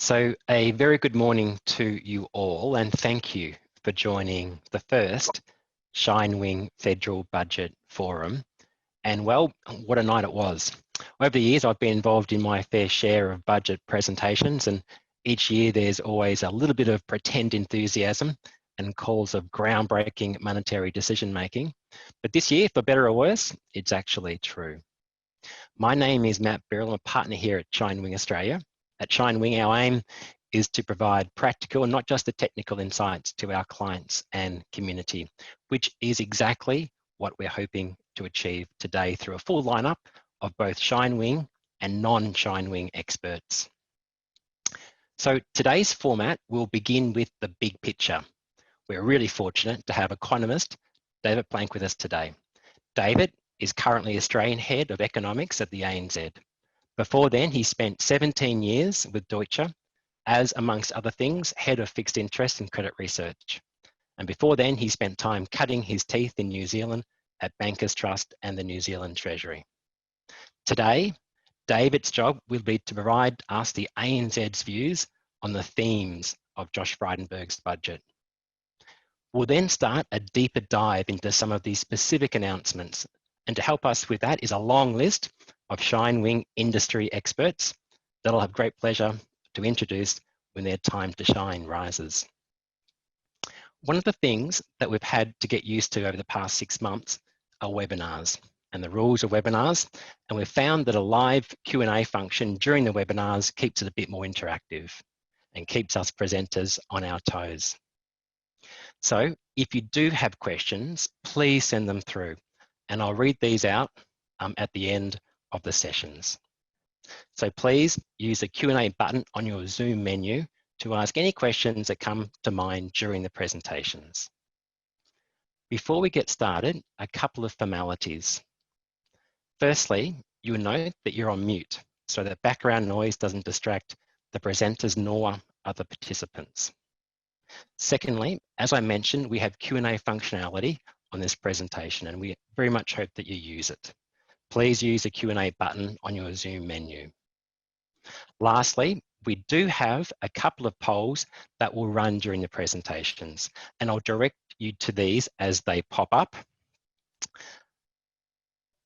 So a very good morning to you all, and thank you for joining the first Shinewing Federal Budget Forum. And well, what a night it was. Over the years, I've been involved in my fair share of budget presentations, and each year there's always a little bit of pretend enthusiasm and calls of groundbreaking monetary decision making. But this year, for better or worse, it's actually true. My name is Matt Beryl. I'm a partner here at Shinewing Australia. At Shinewing, our aim is to provide practical and not just the technical insights to our clients and community, which is exactly what we're hoping to achieve today through a full lineup of both Shinewing and non-Shinewing experts. So today's format will begin with the big picture. We're really fortunate to have economist David Plank with us today. David is currently Australian Head of Economics at the ANZ. Before then, he spent 17 years with Deutsche as, amongst other things, Head of Fixed Interest and Credit Research. And before then, he spent time cutting his teeth in New Zealand at Bankers Trust and the New Zealand Treasury. Today, David's job will be to provide us the ANZ's views on the themes of Josh Frydenberg's budget. We'll then start a deeper dive into some of these specific announcements, and to help us with that is a long list of Shinewing industry experts that I'll have great pleasure to introduce when their time to shine rises. One of the things that we've had to get used to over the past 6 months are webinars and the rules of webinars, and we've found that a live Q&A function during the webinars keeps it a bit more interactive and keeps us presenters on our toes. So if you do have questions, please send them through and I'll read these out at the end of the sessions. So please use the Q&A button on your Zoom menu to ask any questions that come to mind during the presentations. Before we get started, a couple of formalities. Firstly, you will note that you're on mute so that background noise doesn't distract the presenters nor other participants. Secondly, as I mentioned, we have Q&A functionality on this presentation and we very much hope that you use it. Please use the Q&A button on your Zoom menu. Lastly, we do have a couple of polls that will run during the presentations, and I'll direct you to these as they pop up.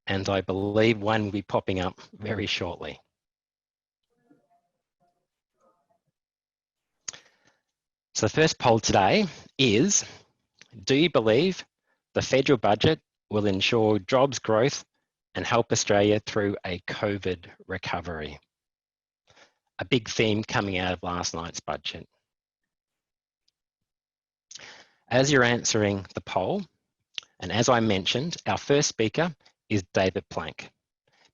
And I believe one will be popping up very shortly. So the first poll today is, do you believe the federal budget will ensure jobs growth and help Australia through a COVID recovery? A big theme coming out of last night's budget. As you're answering the poll, and as I mentioned, our first speaker is David Plank.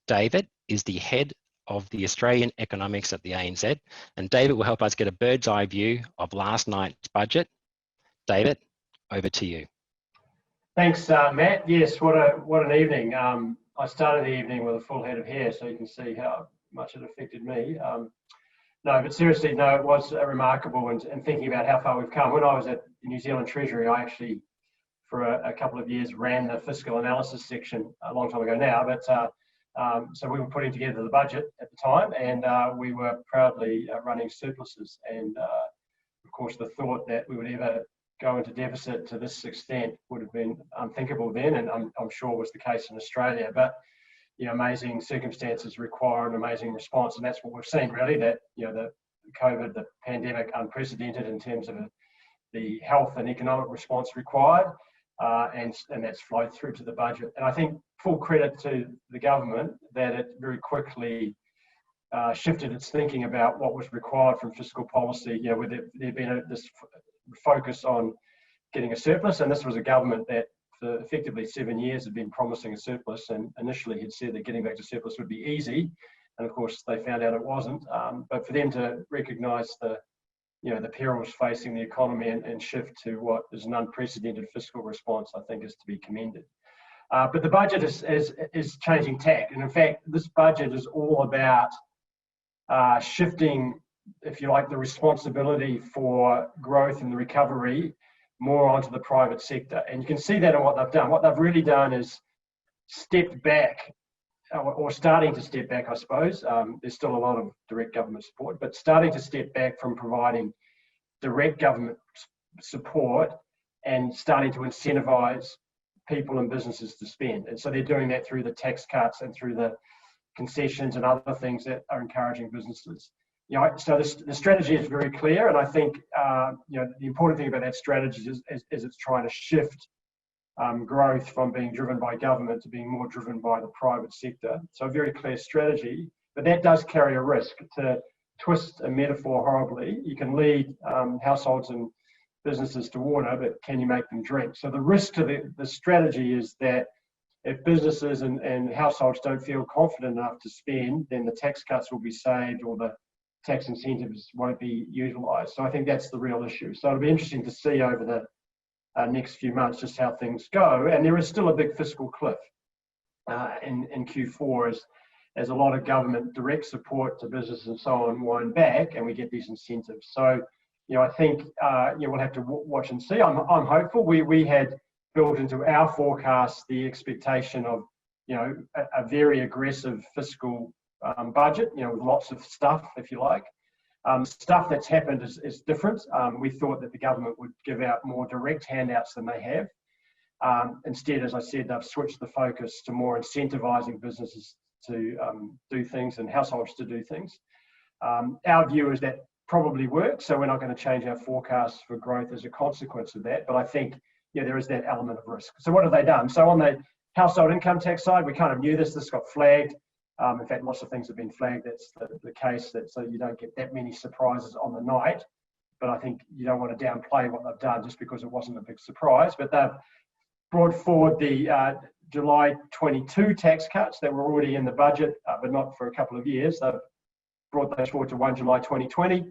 David is the head of the Australian Economics at the ANZ, and David will help us get a bird's eye view of last night's budget. David, over to you. Thanks, Matt. Yes, what an evening. I started the evening with a full head of hair, so you can see how much it affected me. No, but seriously, no, it was remarkable, and thinking about how far we've come. When I was at the New Zealand Treasury, I actually, for a couple of years, ran the fiscal analysis section a long time ago now, but so we were putting together the budget at the time, and we were proudly running surpluses, and of course the thought that we would ever go into deficit to this extent would have been unthinkable then, and I'm sure was the case in Australia. But you know, amazing circumstances require an amazing response, and that's what we've seen really. That the COVID, the pandemic, unprecedented in terms of the health and economic response required, and that's flowed through to the budget. And I think full credit to the government that it very quickly shifted its thinking about what was required from fiscal policy. You know, with there been this focus on getting a surplus, and this was a government that for effectively 7 years had been promising a surplus, and initially had said that getting back to surplus would be easy, and of course they found out it wasn't. But for them to recognise the perils facing the economy and shift to what is an unprecedented fiscal response, I think is to be commended. But the budget is changing tack, and in fact this budget is all about shifting, if you like, the responsibility for growth and the recovery more onto the private sector. And you can see that in what they've done. What they've really done is stepped back or starting to step back, I suppose. There's still a lot of direct government support, but starting to step back from providing direct government support and starting to incentivise people and businesses to spend. And so they're doing that through the tax cuts and through the concessions and other things that are encouraging businesses. So the strategy is very clear, and I think the important thing about that strategy is it's trying to shift growth from being driven by government to being more driven by the private sector. So a very clear strategy, but that does carry a risk. To twist a metaphor horribly, you can lead households and businesses to water, but can you make them drink? So the risk to the strategy is that if businesses and households don't feel confident enough to spend, then the tax cuts will be saved or the tax incentives won't be utilised. So I think that's the real issue. So it'll be interesting to see over the next few months just how things go. And there is still a big fiscal cliff in Q4 as a lot of government direct support to business and so on wind back, and we get these incentives. So I think we'll have to watch and see. I'm hopeful. We had built into our forecast the expectation of a very aggressive fiscal budget, with lots of stuff, if you like. Stuff that's happened is different. We thought that the government would give out more direct handouts than they have. Instead, as I said, they've switched the focus to more incentivising businesses to do things and households to do things. Our view is that probably works, so we're not going to change our forecast for growth as a consequence of that. But I think there is that element of risk. So what have they done? So on the household income tax side, we kind of knew this got flagged. In fact, lots of things have been flagged. That's the case, so you don't get that many surprises on the night. But I think you don't want to downplay what they've done just because it wasn't a big surprise. But they've brought forward the July 22 tax cuts that were already in the budget, but not for a couple of years. They've brought those forward to 1 July 2020.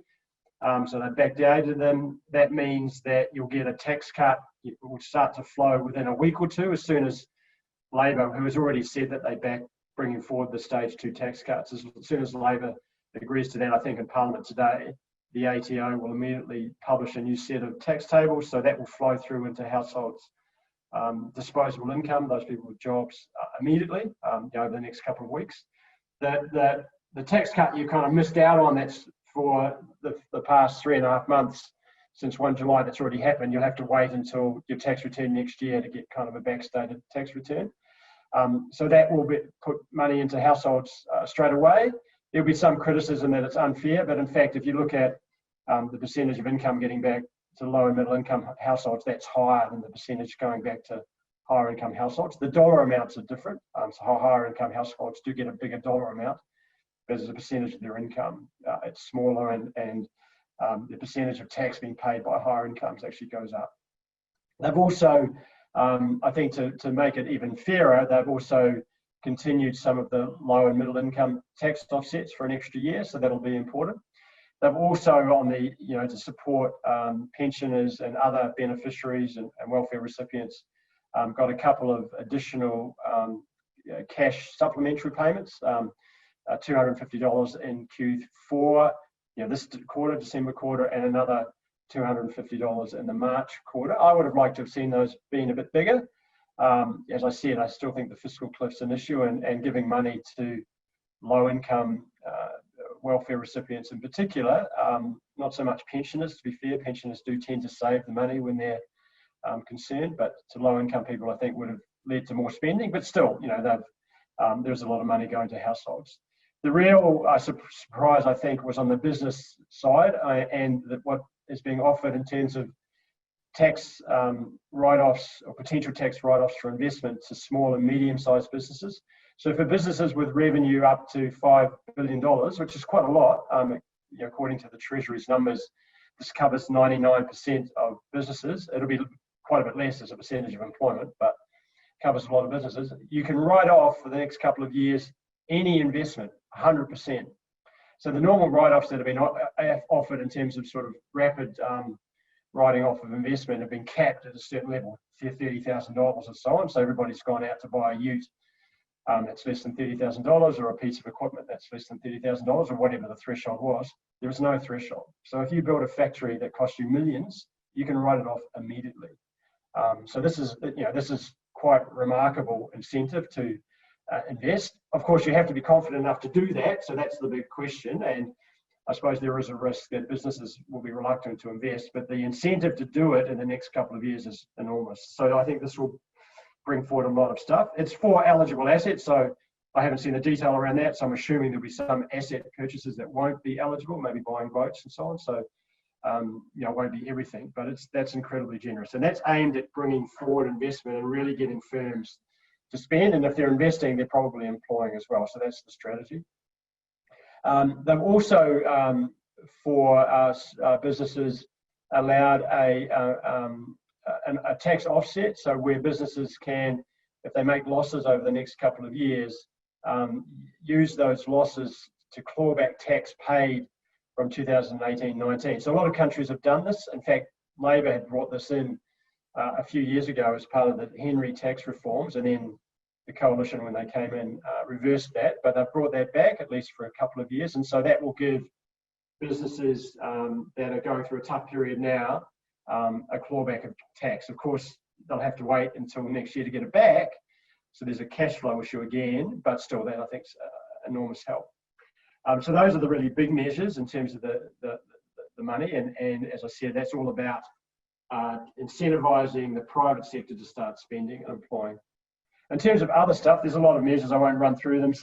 So they backdated them. That means that you'll get a tax cut. It will start to flow within a week or two as soon as Labor, who has already said that they back bringing forward the stage 2 tax cuts. As soon as Labor agrees to that, I think in Parliament today, the ATO will immediately publish a new set of tax tables. So that will flow through into households' disposable income, those people with jobs, immediately over the next couple of weeks. The tax cut you kind of missed out on, that's for the past 3.5 months since 1 July, that's already happened. You'll have to wait until your tax return next year to get kind of a backstated tax return. So that will put money into households straight away. There'll be some criticism that it's unfair, but in fact, if you look at the percentage of income getting back to low and middle income households, that's higher than the percentage going back to higher income households. The dollar amounts are different. So higher income households do get a bigger dollar amount, but as a percentage of their income, it's smaller, and the percentage of tax being paid by higher incomes actually goes up. They've also, I think to make it even fairer, they've also continued some of the low and middle income tax offsets for an extra year, so that'll be important. They've also, on the, to support pensioners and other beneficiaries and welfare recipients, got a couple of additional cash supplementary payments, $250 in Q4, this quarter, December quarter, and another $250 in the March quarter. I would have liked to have seen those being a bit bigger. As I said, I still think the fiscal cliff's an issue, and giving money to low-income welfare recipients in particular, not so much pensioners, to be fair. Pensioners do tend to save the money when they're concerned, but to low-income people, I think would have led to more spending. But still, there's a lot of money going to households. The real surprise, I think, was on the business side, and what is being offered in terms of tax write-offs or potential tax write-offs for investment to small and medium-sized businesses. So for businesses with revenue up to $5 billion, which is quite a lot, according to the Treasury's numbers, this covers 99% of businesses. It'll be quite a bit less as a percentage of employment, but covers a lot of businesses. You can write off for the next couple of years any investment, 100%. So the normal write-offs that have been offered in terms of sort of rapid writing off of investment have been capped at a certain level, $30,000 or so on. So everybody's gone out to buy a ute that's less than $30,000, or a piece of equipment that's less than $30,000, or whatever the threshold was. There was no threshold. So if you build a factory that costs you millions, you can write it off immediately. So this is quite remarkable incentive to invest. Of course, you have to be confident enough to do that, so that's the big question. And I suppose there is a risk that businesses will be reluctant to invest, but the incentive to do it in the next couple of years is enormous. So I think this will bring forward a lot of stuff. It's for eligible assets, so I haven't seen the detail around that, so I'm assuming there'll be some asset purchases that won't be eligible, maybe buying boats and so on. So it won't be everything, but that's incredibly generous. And that's aimed at bringing forward investment and really getting firms to spend. And if they're investing, they're probably employing as well. So that's the strategy. They've also, for businesses, allowed a tax offset. So where businesses can, if they make losses over the next couple of years, use those losses to claw back tax paid from 2018-19. So a lot of countries have done this. In fact, Labor had brought this in a few years ago as part of the Henry tax reforms, and then the coalition, when they came in, reversed that, but they've brought that back at least for a couple of years. And so that will give businesses that are going through a tough period now a clawback of tax. Of course, they'll have to wait until next year to get it back. So there's a cash flow issue again, but still that I think is enormous help. So those are the really big measures in terms of the money. And as I said, that's all about incentivizing the private sector to start spending and employing. In terms of other stuff, there's a lot of measures. I won't run through them.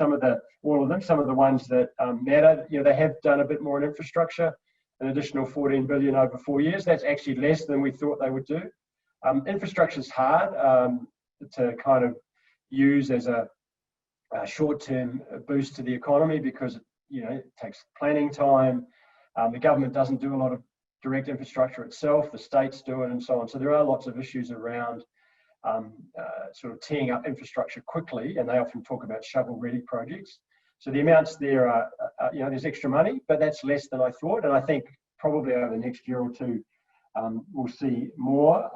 All of them. Some of the ones that matter. They have done a bit more in infrastructure, an additional 14 billion over 4 years. That's actually less than we thought they would do. Infrastructure is hard to kind of use as a short-term boost to the economy because it takes planning time. The government doesn't do a lot of direct infrastructure itself. The states do it, and so on. So there are lots of issues around sort of teeing up infrastructure quickly, and they often talk about shovel-ready projects. So the amounts there are, there's extra money, but that's less than I thought. And I think probably over the next year or two, we'll see more.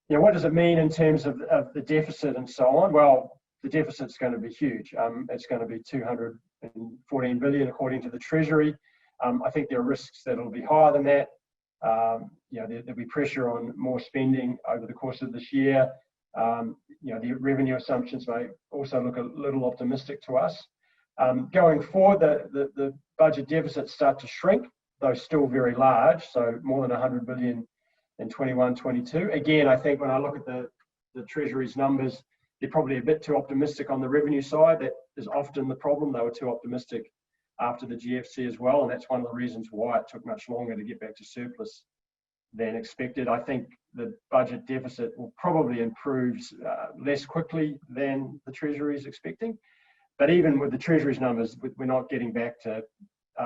What does it mean in terms of the deficit and so on? Well, the deficit's going to be huge. It's going to be 214 billion according to the Treasury. I think there are risks that it'll be higher than that. There'll be pressure on more spending over the course of this year. The revenue assumptions may also look a little optimistic to us. Going forward, the budget deficits start to shrink, though still very large, so more than 100 billion in 21-22. Again, I think when I look at the Treasury's numbers, they're probably a bit too optimistic on the revenue side. That is often the problem. They were too optimistic after the GFC as well, and that's one of the reasons why it took much longer to get back to surplus than expected. I think the budget deficit will probably improve less quickly than the Treasury is expecting. But even with the Treasury's numbers, we're not getting back to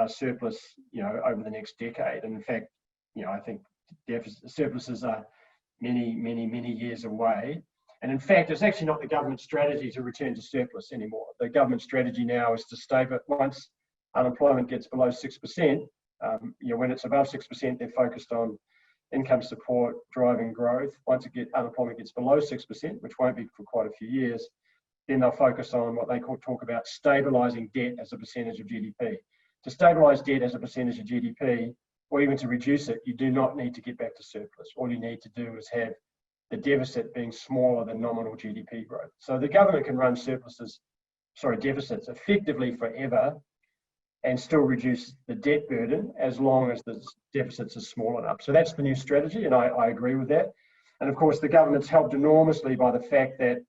surplus, over the next decade. And in fact, I think surpluses are many, many, many years away. And in fact, it's actually not the government strategy to return to surplus anymore. The government strategy now is to stay, but once unemployment gets below 6%, when it's above 6%, they're focused on income support, driving growth. Once unemployment gets below 6%, which won't be for quite a few years, then they'll focus on what they talk about stabilising debt as a percentage of GDP. To stabilise debt as a percentage of GDP, or even to reduce it, you do not need to get back to surplus. All you need to do is have the deficit being smaller than nominal GDP growth. So the government can run deficits effectively forever and still reduce the debt burden as long as the deficits are small enough. So that's the new strategy, and I agree with that. And of course, the government's helped enormously by the fact that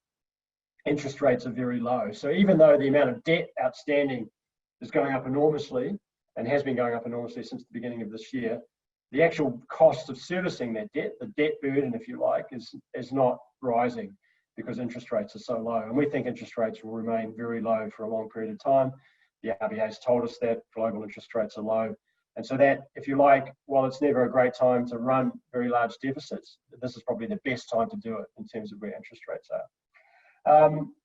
interest rates are very low. So even though the amount of debt outstanding is going up enormously, and has been going up enormously since the beginning of this year, the actual cost of servicing that debt, the debt burden, if you like, is not rising because interest rates are so low. And we think interest rates will remain very low for a long period of time. The RBA has told us that global interest rates are low. And so that, if you like, while it's never a great time to run very large deficits, this is probably the best time to do it in terms of where interest rates are.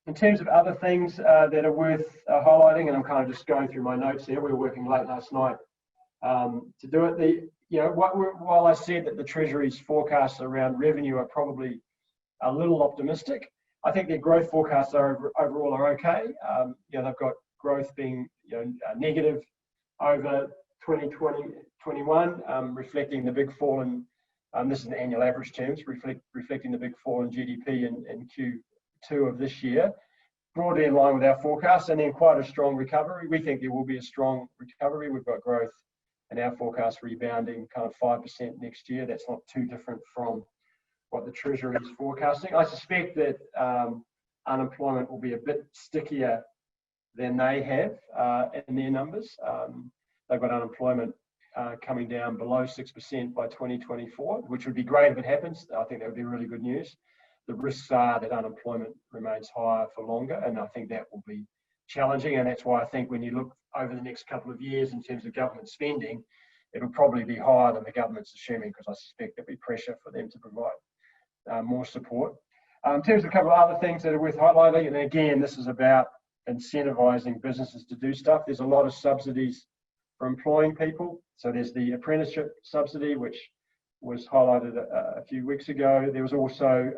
In terms of other things that are worth highlighting, and I'm kind of just going through my notes here, we were working late last night to do it. While I said that the Treasury's forecasts around revenue are probably a little optimistic, I think their growth forecasts overall are okay. They've got growth being negative over 2020-21, reflecting the big fall in, this is in annual average terms, reflecting the big fall in GDP in Q2 of this year. broadly in line with our forecast, and then quite a strong recovery. We think there will be a strong recovery. We've got growth and our forecast rebounding kind of 5% next year. That's not too different from what the Treasury is forecasting. I suspect that unemployment will be a bit stickier than they have in their numbers. They've got unemployment coming down below 6% by 2024, which would be great if it happens. I think that would be really good news. The risks are that unemployment remains higher for longer, and I think that will be challenging. And that's why I think when you look over the next couple of years in terms of government spending, it'll probably be higher than the government's assuming, because I suspect there'll be pressure for them to provide more support. In terms of a couple of other things that are worth highlighting, and again, this is about incentivising businesses to do stuff. There's a lot of subsidies for employing people. So there's the apprenticeship subsidy, which was highlighted a few weeks ago. There was also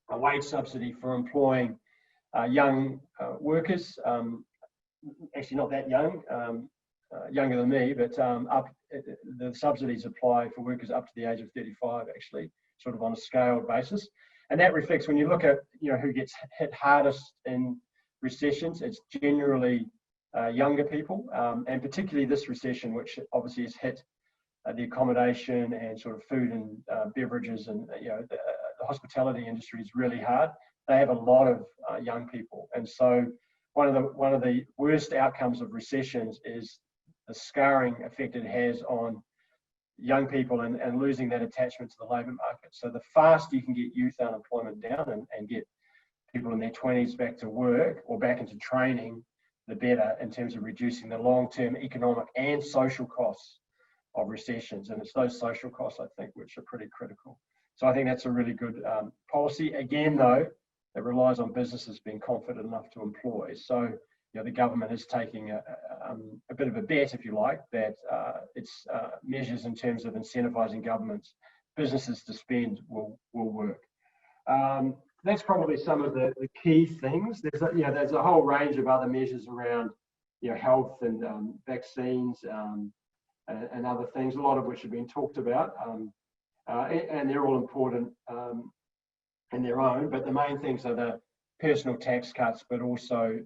a wage subsidy for employing young workers, actually not that young, younger than me, but the subsidies apply for workers up to the age of 35, actually, sort of on a scaled basis. And that reflects, when you look at who gets hit hardest in recessions, it's generally younger people, and particularly this recession, which obviously has hit the accommodation and sort of food and beverages, and the hospitality industry is really hard. They have a lot of young people, and so one of the worst outcomes of recessions is the scarring effect it has on young people and losing that attachment to the labour market. So the faster you can get youth unemployment down and get people in their 20s back to work or back into training, the better in terms of reducing the long-term economic and social costs of recessions. And it's those social costs, I think, which are pretty critical. So I think that's a really good policy. Again, though, it relies on businesses being confident enough to employ. So the government is taking a bit of a bet, if you like, that its measures in terms of incentivising businesses to spend will work. That's probably some of the key things. There's a whole range of other measures around health and vaccines and other things, a lot of which have been talked about, and they're all important in their own. But the main things are the personal tax cuts, but also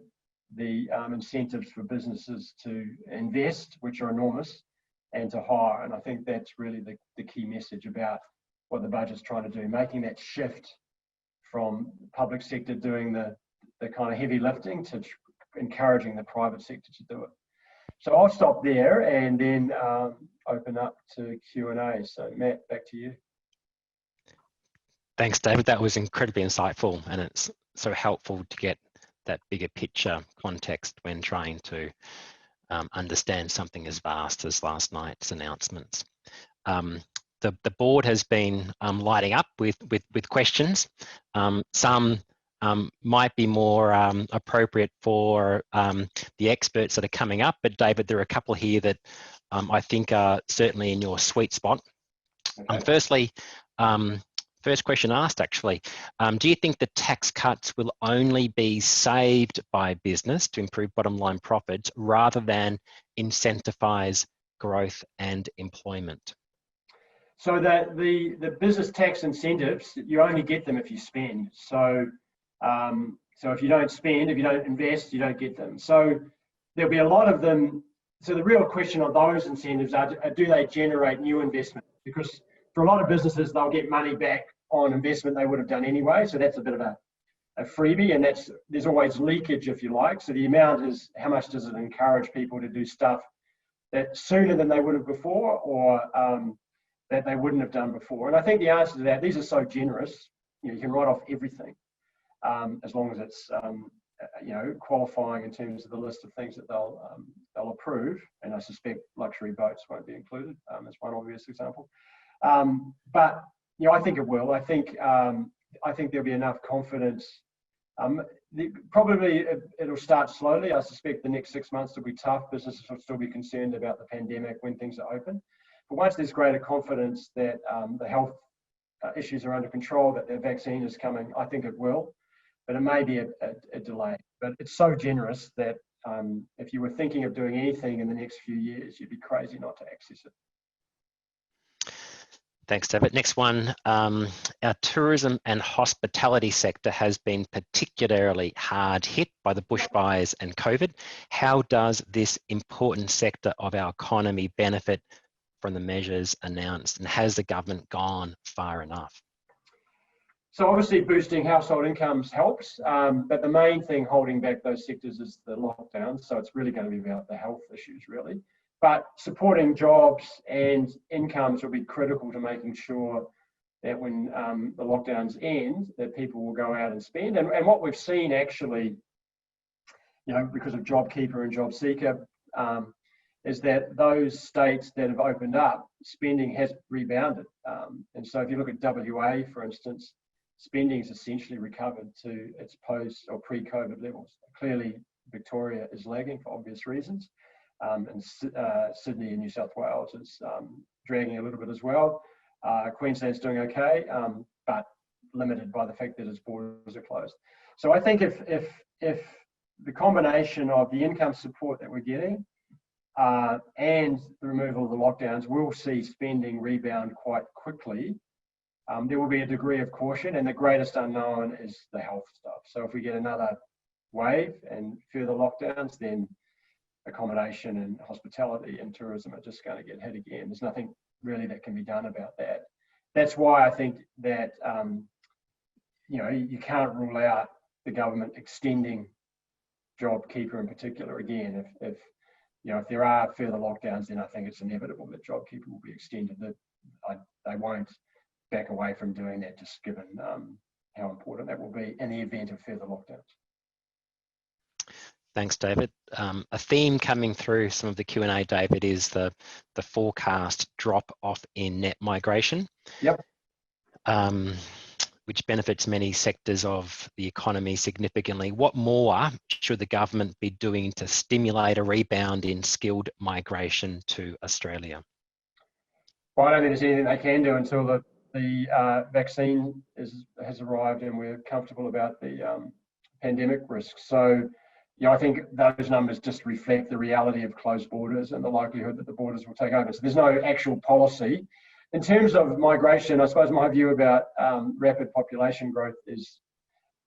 the incentives for businesses to invest, which are enormous, and to hire. And I think that's really the key message about what the budget's trying to do, making that shift from the public sector doing the kind of heavy lifting to encouraging the private sector to do it. So I'll stop there and then open up to Q&A. So Matt, back to you. Thanks, David. That was incredibly insightful, and it's so helpful to get that bigger picture context when trying to understand something as vast as last night's announcements. The board has been lighting up with questions. Some might be more appropriate for the experts that are coming up, but David, there are a couple here that I think are certainly in your sweet spot. Okay. Firstly, first question asked actually, do you think the tax cuts will only be saved by business to improve bottom line profits rather than incentivize growth and employment? So the business tax incentives, you only get them if you spend. So if you don't spend, if you don't invest, you don't get them. So there'll be a lot of them. So the real question on those incentives are, do they generate new investment? Because for a lot of businesses, they'll get money back on investment they would have done anyway. So that's a bit of a freebie, and there's always leakage, if you like. So the amount is, how much does it encourage people to do stuff that sooner than they would have before, or that they wouldn't have done before? And I think the answer to that, these are so generous, you can write off everything as long as it's qualifying in terms of the list of things that they'll approve. And I suspect luxury boats won't be included as one obvious example. But I think it will. I think there'll be enough confidence. Probably it'll start slowly. I suspect the next 6 months will be tough. Businesses will still be concerned about the pandemic when things are open. But once there's greater confidence that the health issues are under control, that the vaccine is coming, I think it will. But it may be a delay. But it's so generous that if you were thinking of doing anything in the next few years, you'd be crazy not to access it. Thanks, David. Next one, our tourism and hospitality sector has been particularly hard hit by the bushfires and COVID. How does this important sector of our economy benefit from the measures announced, and has the government gone far enough? So obviously boosting household incomes helps, but the main thing holding back those sectors is the lockdown. So it's really going to be about the health issues, really. But supporting jobs and incomes will be critical to making sure that when the lockdowns end, that people will go out and spend. And what we've seen actually, you know, because of JobKeeper and JobSeeker, is that those states that have opened up, spending has rebounded. And so if you look at WA, for instance, spending is essentially recovered to its post or pre-COVID levels. Clearly, Victoria is lagging for obvious reasons. And Sydney and New South Wales is dragging a little bit as well. Queensland's doing okay, but limited by the fact that its borders are closed. So I think if the combination of the income support that we're getting and the removal of the lockdowns, we'll see spending rebound quite quickly. There will be a degree of caution, and the greatest unknown is the health stuff. So if we get another wave and further lockdowns, then accommodation and hospitality and tourism are just going to get hit again. There's nothing really that can be done about that. That's why I think that you know, you can't rule out the government extending JobKeeper in particular again. If you know, if there are further lockdowns, then I think it's inevitable that JobKeeper will be extended. That they won't back away from doing that, just given how important that will be in the event of further lockdowns. Thanks, David. A theme coming through some of the Q&A, David, is the forecast drop off in net migration. Yep. Which benefits many sectors of the economy significantly. What more should the government be doing to stimulate a rebound in skilled migration to Australia? Well, I don't think there's anything they can do until the vaccine has arrived and we're comfortable about the pandemic risks. So, you know, I think those numbers just reflect the reality of closed borders and the likelihood that the borders will take over. So there's no actual policy. In terms of migration, I suppose my view about rapid population growth is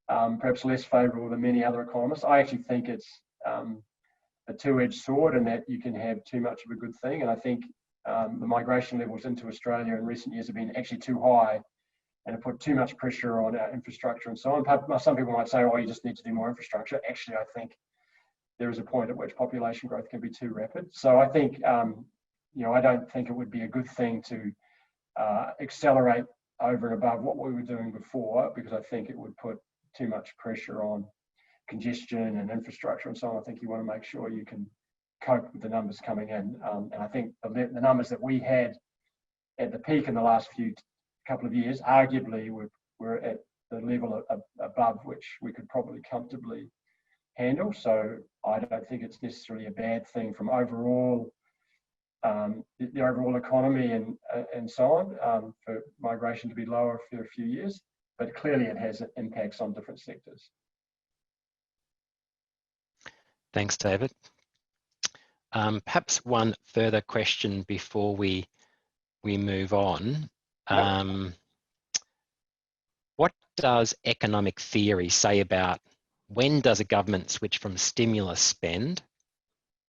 perhaps less favourable than many other economists. I actually think it's a two-edged sword, and that you can have too much of a good thing. And I think the migration levels into Australia in recent years have been actually too high and have put too much pressure on our infrastructure and so on. Some people might say, oh, you just need to do more infrastructure. Actually, I think there is a point at which population growth can be too rapid. So I think, you know, I don't think it would be a good thing to accelerate over and above what we were doing before, because I think it would put too much pressure on congestion and infrastructure and so on. I think you want to make sure you can cope with the numbers coming in. And I think the numbers that we had at the peak in the last couple of years, arguably we're at the level above which we could probably comfortably handle. So I don't think it's necessarily a bad thing from overall the overall economy and so on, for migration to be lower for a few years, but clearly it has impacts on different sectors. Thanks, David. Perhaps one further question before we move on. What does economic theory say about when does a government switch from stimulus spend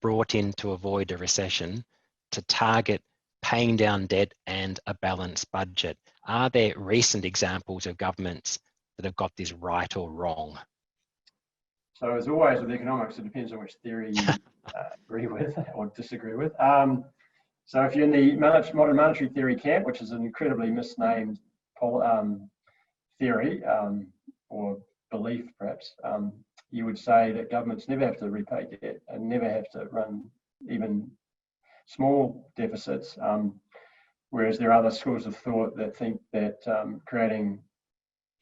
brought in to avoid a recession to target paying down debt and a balanced budget? Are there recent examples of governments that have got this right or wrong? So as always with economics, it depends on which theory you agree with or disagree with. So if you're in the modern monetary theory camp, which is an incredibly misnamed theory or belief perhaps, you would say that governments never have to repay debt and never have to run even small deficits, whereas there are other schools of thought that think that creating,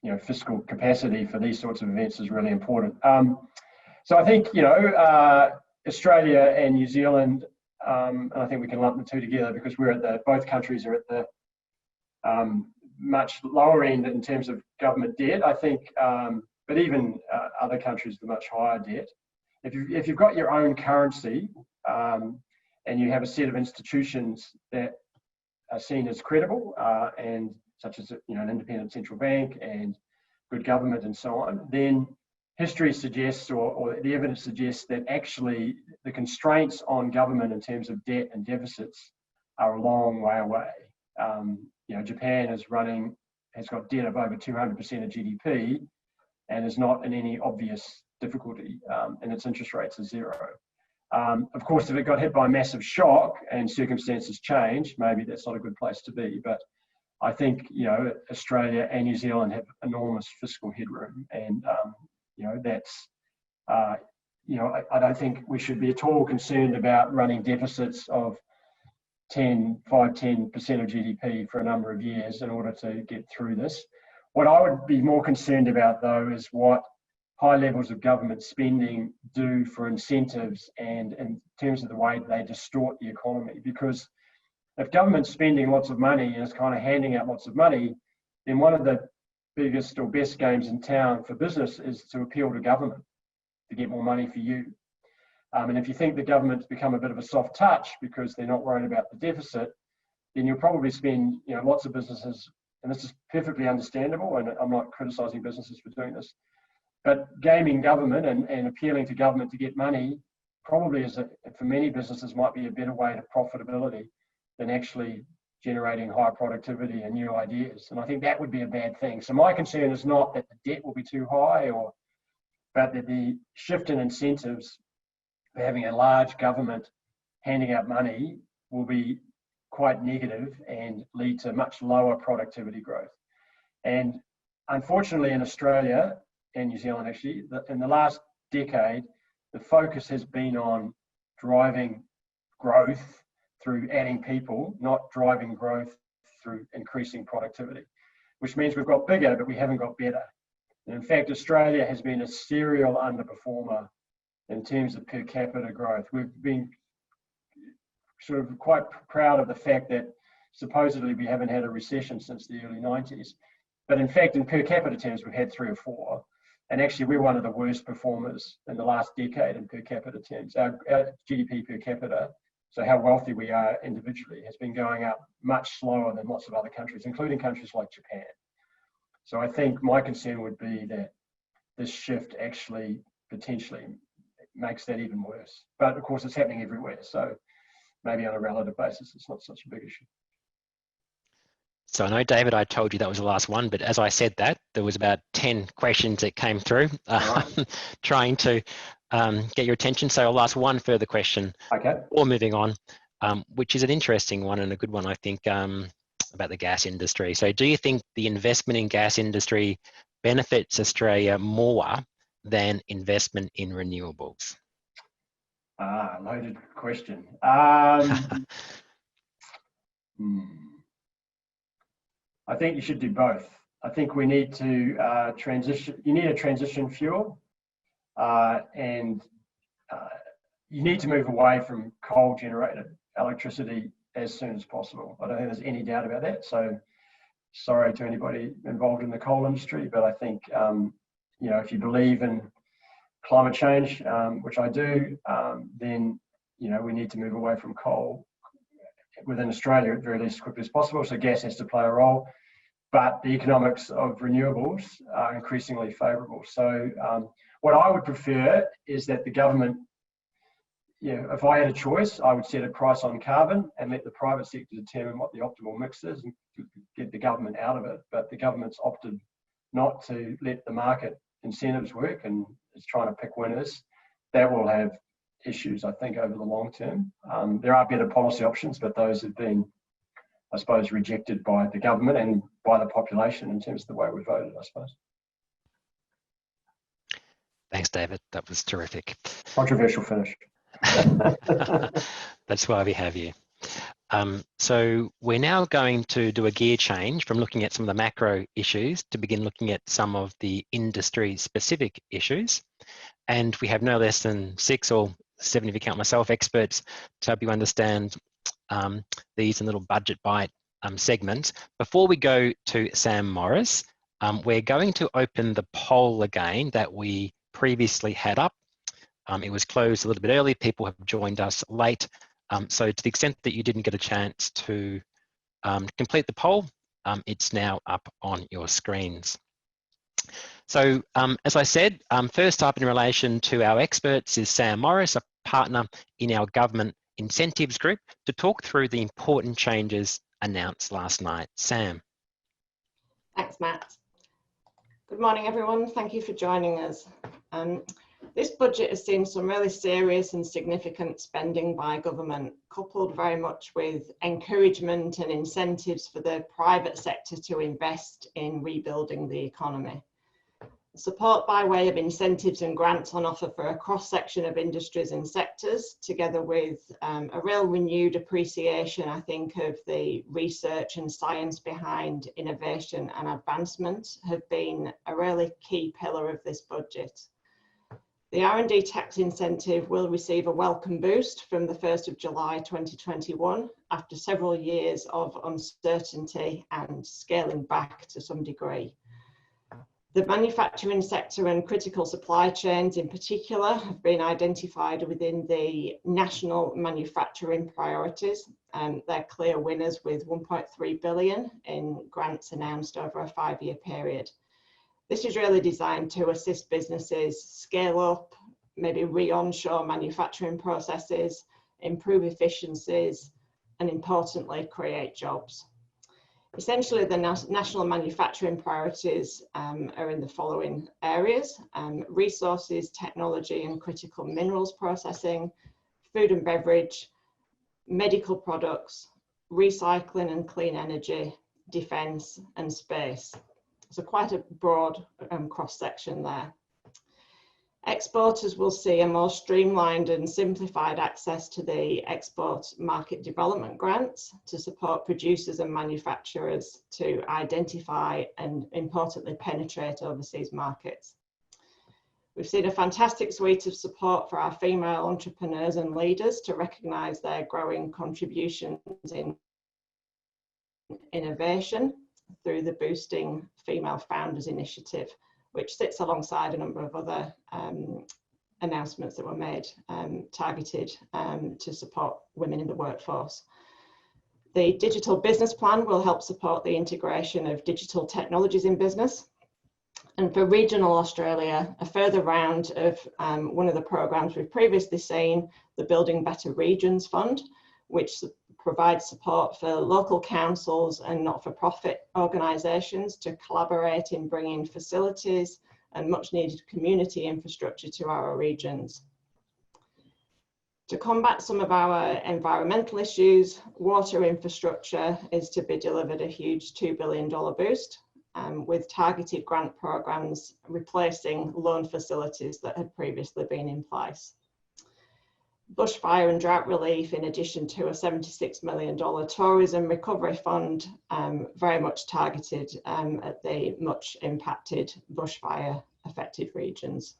you know, fiscal capacity for these sorts of events is really important. So I think, you know, Australia and New Zealand, and I think we can lump the two together because both countries are at the much lower end in terms of government debt, I think, but even other countries with much higher debt. If you've got your own currency and you have a set of institutions that are seen as credible, and such as an independent central bank and good government and so on, then history suggests, or the evidence suggests, that actually the constraints on government in terms of debt and deficits are a long way away. Japan has got debt of over 200% of GDP and is not in any obvious difficulty, and its interest rates are zero. Of course, if it got hit by a massive shock and circumstances change, maybe that's not a good place to be. But I think Australia and New Zealand have enormous fiscal headroom, and that's I don't think we should be at all concerned about running deficits of 10% of GDP for a number of years in order to get through this. What I would be more concerned about, though, is what high levels of government spending do for incentives and in terms of the way they distort the economy. Because if government's spending lots of money and is kind of handing out lots of money, then one of the biggest or best games in town for business is to appeal to government to get more money for you. And if you think the government's become a bit of a soft touch because they're not worried about the deficit, then you'll probably spend, lots of businesses, and this is perfectly understandable, and I'm not criticising businesses for doing this, but gaming government and appealing to government to get money probably for many businesses might be a better way to profitability than actually generating higher productivity and new ideas. And I think that would be a bad thing. So my concern is not that the debt will be too high, but that the shift in incentives for having a large government handing out money will be quite negative and lead to much lower productivity growth. And unfortunately in Australia and New Zealand, actually, in the last decade, the focus has been on driving growth through adding people, not driving growth through increasing productivity, which means we've got bigger, but we haven't got better. And in fact, Australia has been a serial underperformer in terms of per capita growth. We've been sort of quite proud of the fact that supposedly we haven't had a recession since the early 90s. But in fact, in per capita terms, we've had 3 or 4. And actually, we're one of the worst performers in the last decade in per capita terms. Our GDP per capita, so how wealthy we are individually, has been going up much slower than lots of other countries, including countries like Japan. So I think my concern would be that this shift actually potentially makes that even worse. But of course, it's happening everywhere. So maybe on a relative basis, it's not such a big issue. So I know, David, I told you that was the last one, but as I said that, there was about 10 questions that came through, trying to get your attention. So I'll ask one further question before moving on, which is an interesting one and a good one, I think, about the gas industry. So do you think the investment in gas industry benefits Australia more than investment in renewables? Loaded question. I think you should do both. I think we need to transition. You need a transition fuel, and you need to move away from coal-generated electricity as soon as possible. I don't think there's any doubt about that. So sorry to anybody involved in the coal industry, but I think if you believe in climate change, which I do, then we need to move away from coal within Australia at very least as quickly as possible. So gas has to play a role, but the economics of renewables are increasingly favourable. So what I would prefer is that the government, if I had a choice, I would set a price on carbon and let the private sector determine what the optimal mix is and get the government out of it. But the government's opted not to let the market incentives work and is trying to pick winners. That will have issues, I think, over the long term. There are better policy options, but those have been, I suppose, rejected by the government and by the population in terms of the way we voted, I suppose. Thanks, David. That was terrific. Controversial finish. That's why we have you. So we're now going to do a gear change from looking at some of the macro issues to begin looking at some of the industry-specific issues. And we have no less than 6 or 7, if you count myself, experts to help you understand these in little budget bite segments. Before we go to Sam Morris, we're going to open the poll again that we previously had up. It was closed a little bit early. People have joined us late. So to the extent that you didn't get a chance to complete the poll. It's now up on your screens. So as I said, first up in relation to our experts is Sam Morris, a partner in our government incentives group, to talk through the important changes announced last night. Sam. Thanks, Matt. Good morning, everyone. Thank you for joining us. This budget has seen some really serious and significant spending by government, coupled very much with encouragement and incentives for the private sector to invest in rebuilding the economy. Support by way of incentives and grants on offer for a cross-section of industries and sectors, together with a real renewed appreciation, I think, of the research and science behind innovation and advancement, have been a really key pillar of this budget. The R&D tax incentive will receive a welcome boost from the 1st of July 2021, after several years of uncertainty and scaling back to some degree. The manufacturing sector and critical supply chains in particular have been identified within the national manufacturing priorities, and they're clear winners with 1.3 billion in grants announced over a 5-year period. This is really designed to assist businesses scale up, maybe re-onshore manufacturing processes, improve efficiencies, and importantly, create jobs. Essentially, the national manufacturing priorities are in the following areas: resources, technology and critical minerals processing, food and beverage, medical products, recycling and clean energy, defence and space. So quite a broad cross-section there. Exporters will see a more streamlined and simplified access to the export market development grants to support producers and manufacturers to identify and, importantly, penetrate overseas markets. We've seen a fantastic suite of support for our female entrepreneurs and leaders to recognise their growing contributions in innovation through the Boosting Female Founders Initiative, which sits alongside a number of other announcements that were made targeted to support women in the workforce. The Digital Business Plan will help support the integration of digital technologies in business. And for regional Australia, a further round of one of the programs we've previously seen, the Building Better Regions Fund, which provides support for local councils and not-for-profit organisations to collaborate in bringing facilities and much needed community infrastructure to our regions. To combat some of our environmental issues, water infrastructure is to be delivered a huge $2 billion boost, with targeted grant programmes replacing loan facilities that had previously been in place. Bushfire and drought relief, in addition to a $76 million tourism recovery fund, very much targeted at the much impacted bushfire affected regions.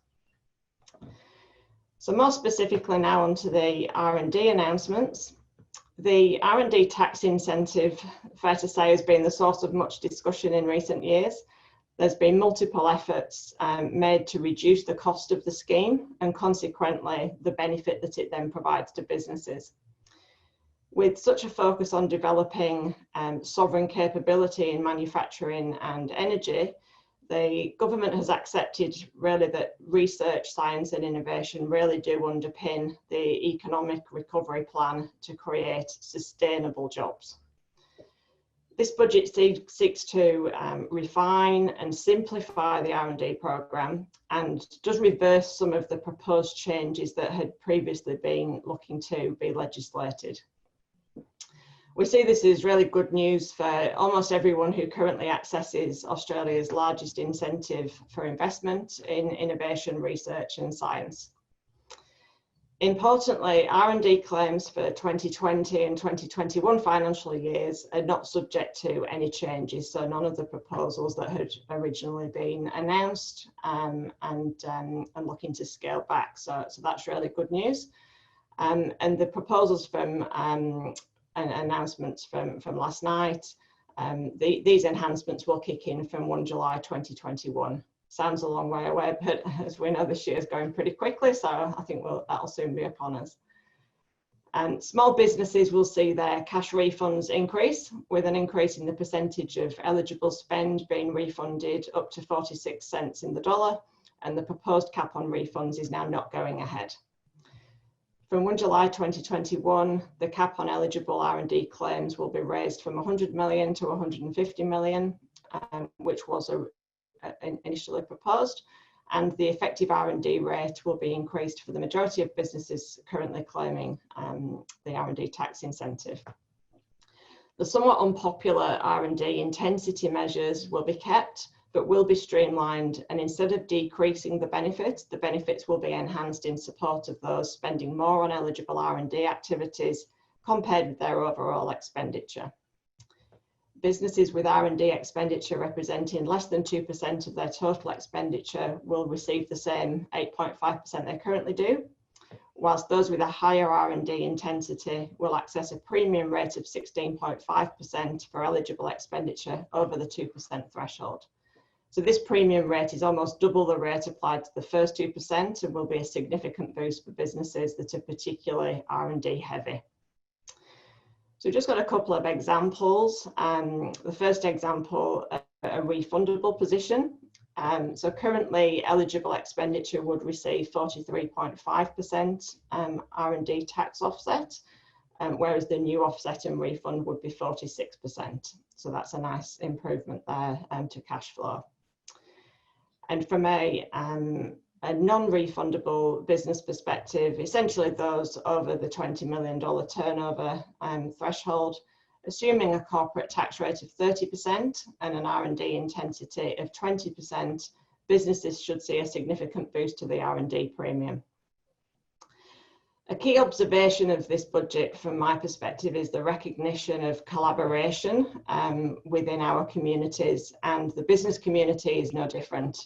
So more specifically now onto the R&D announcements. The R&D tax incentive, fair to say, has been the source of much discussion in recent years. There's been multiple efforts made to reduce the cost of the scheme and consequently the benefit that it then provides to businesses. With such a focus on developing sovereign capability in manufacturing and energy, the government has accepted really that research, science and innovation really do underpin the economic recovery plan to create sustainable jobs. This budget seeks to refine and simplify the R&D programme and does reverse some of the proposed changes that had previously been looking to be legislated. We see this as really good news for almost everyone who currently accesses Australia's largest incentive for investment in innovation, research and science. Importantly, R&D claims for 2020 and 2021 financial years are not subject to any changes, so none of the proposals that had originally been announced and looking to scale back. So that's really good news. And the proposals from and announcements from last night, these enhancements will kick in from 1 July 2021. Sounds a long way away, but as we know, this year is going pretty quickly, so I think that'll soon be upon us. Small businesses will see their cash refunds increase, with an increase in the percentage of eligible spend being refunded up to 46 cents in the dollar, and the proposed cap on refunds is now not going ahead. From 1 July 2021, the cap on eligible R&D claims will be raised from 100 million to 150 million, which was initially proposed, and the effective R&D rate will be increased for the majority of businesses currently claiming the R&D tax incentive. The somewhat unpopular R&D intensity measures will be kept, but will be streamlined, and instead of decreasing the benefits will be enhanced in support of those spending more on eligible R&D activities compared with their overall expenditure. Businesses with R&D expenditure representing less than 2% of their total expenditure will receive the same 8.5% they currently do, whilst those with a higher R&D intensity will access a premium rate of 16.5% for eligible expenditure over the 2% threshold. So this premium rate is almost double the rate applied to the first 2% and will be a significant boost for businesses that are particularly R&D heavy. So we've just got a couple of examples. The first example, a refundable position. So currently eligible expenditure would receive 43.5% R&D tax offset, whereas the new offset and refund would be 46%. So that's a nice improvement there to cash flow. And from a non-refundable business perspective, essentially those over the $20 million turnover threshold, assuming a corporate tax rate of 30% and an R&D intensity of 20%, businesses should see a significant boost to the R&D premium. A key observation of this budget from my perspective is the recognition of collaboration within our communities, and the business community is no different.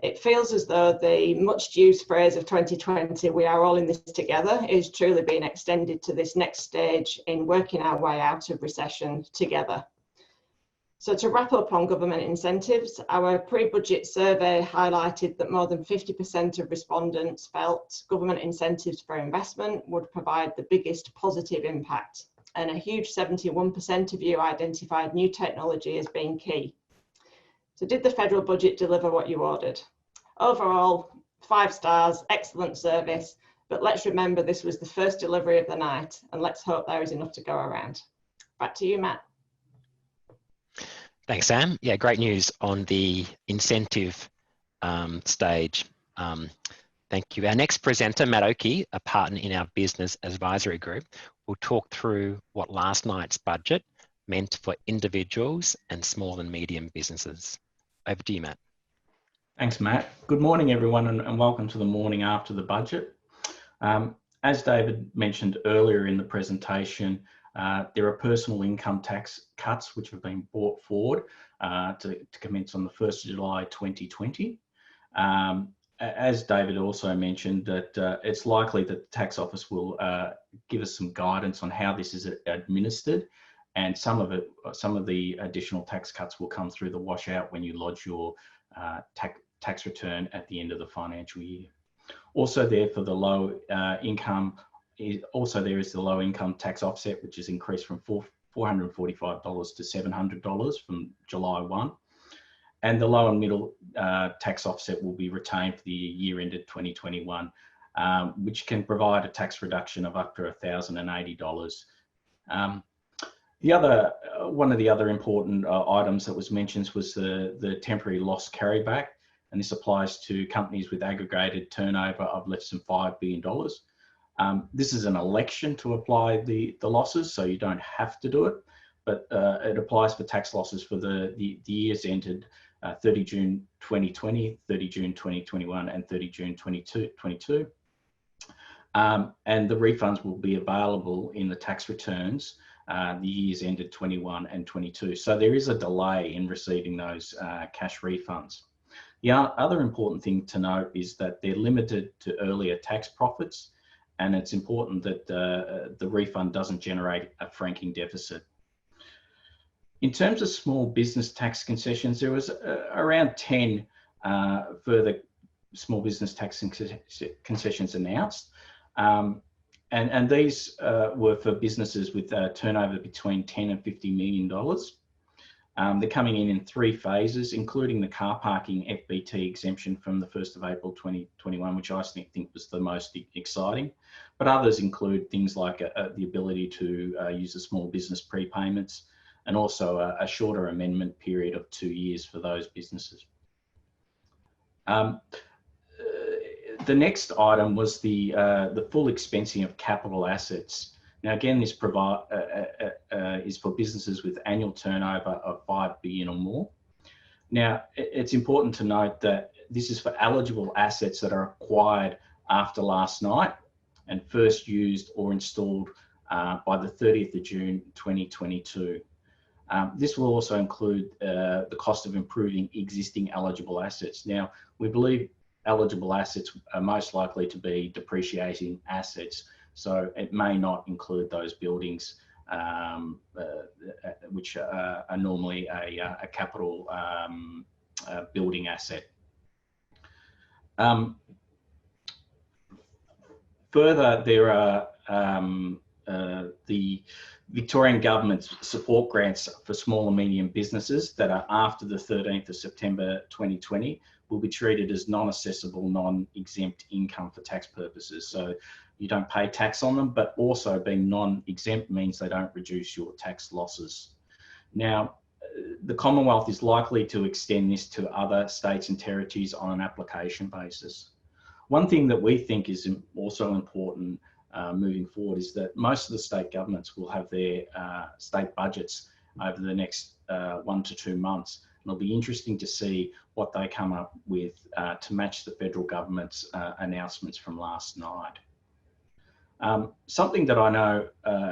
It feels as though the much used phrase of 2020, we are all in this together, is truly being extended to this next stage in working our way out of recession together. So to wrap up on government incentives, our pre-budget survey highlighted that more than 50% of respondents felt government incentives for investment would provide the biggest positive impact, and a huge 71% of you identified new technology as being key. So did the federal budget deliver what you ordered? Overall, 5 stars, excellent service, but let's remember this was the first delivery of the night, and let's hope there is enough to go around. Back to you, Matt. Thanks, Sam. Yeah, great news on the incentive stage. Thank you. Our next presenter, Matt Oakey, a partner in our business advisory group, will talk through what last night's budget meant for individuals and small and medium businesses. Over to you, Matt. Thanks, Matt. Good morning, everyone, and welcome to the morning after the budget. As David mentioned earlier in the presentation, there are personal income tax cuts which have been brought forward to commence on the 1st of July 2020. As David also mentioned, that it's likely that the tax office will give us some guidance on how this is administered, and some of the additional tax cuts will come through the washout when you lodge your tax return at the end of the financial year. Also there for the low income, there is the low income tax offset, which is increased from $445 to $700 from July 1. And the low and middle tax offset will be retained for the year ended 2021, which can provide a tax reduction of up to $1,080. One of the other important items that was mentioned was the temporary loss carryback, and this applies to companies with aggregated turnover of less than $5 billion. This is an election to apply the losses, so you don't have to do it, but it applies for tax losses for the years entered 30 June 2020, 30 June 2021, and 30 June 2022. And the refunds will be available in the tax returns the years ended 21 and 22. So there is a delay in receiving those cash refunds. The other important thing to note is that they're limited to earlier tax profits, and it's important that the refund doesn't generate a franking deficit. In terms of small business tax concessions, there was around 10 further small business tax concessions announced. And these were for businesses with turnover between $10 and $50 million. They're coming in 3 phases, including the car parking FBT exemption from the 1st of April 2021, which I think was the most exciting. But others include things like the ability to use the small business prepayments, and also a shorter amendment period of 2 years for those businesses. The next item was the full expensing of capital assets. Now, again, this is for businesses with annual turnover of 5 billion or more. Now, it's important to note that this is for eligible assets that are acquired after last night and first used or installed by the 30th of June 2022. This will also include the cost of improving existing eligible assets. Now, we believe eligible assets are most likely to be depreciating assets, so it may not include those buildings which are normally a capital building asset. Further, there are the Victorian Government's support grants for small and medium businesses that are after the 13th of September 2020 will be treated as non-assessable, non-exempt income for tax purposes. So you don't pay tax on them, but also being non-exempt means they don't reduce your tax losses. Now, the Commonwealth is likely to extend this to other states and territories on an application basis. One thing that we think is also important moving forward is that most of the state governments will have their state budgets over the next 1 to 2 months. And it'll be interesting to see what they come up with to match the federal government's announcements from last night. Something that I know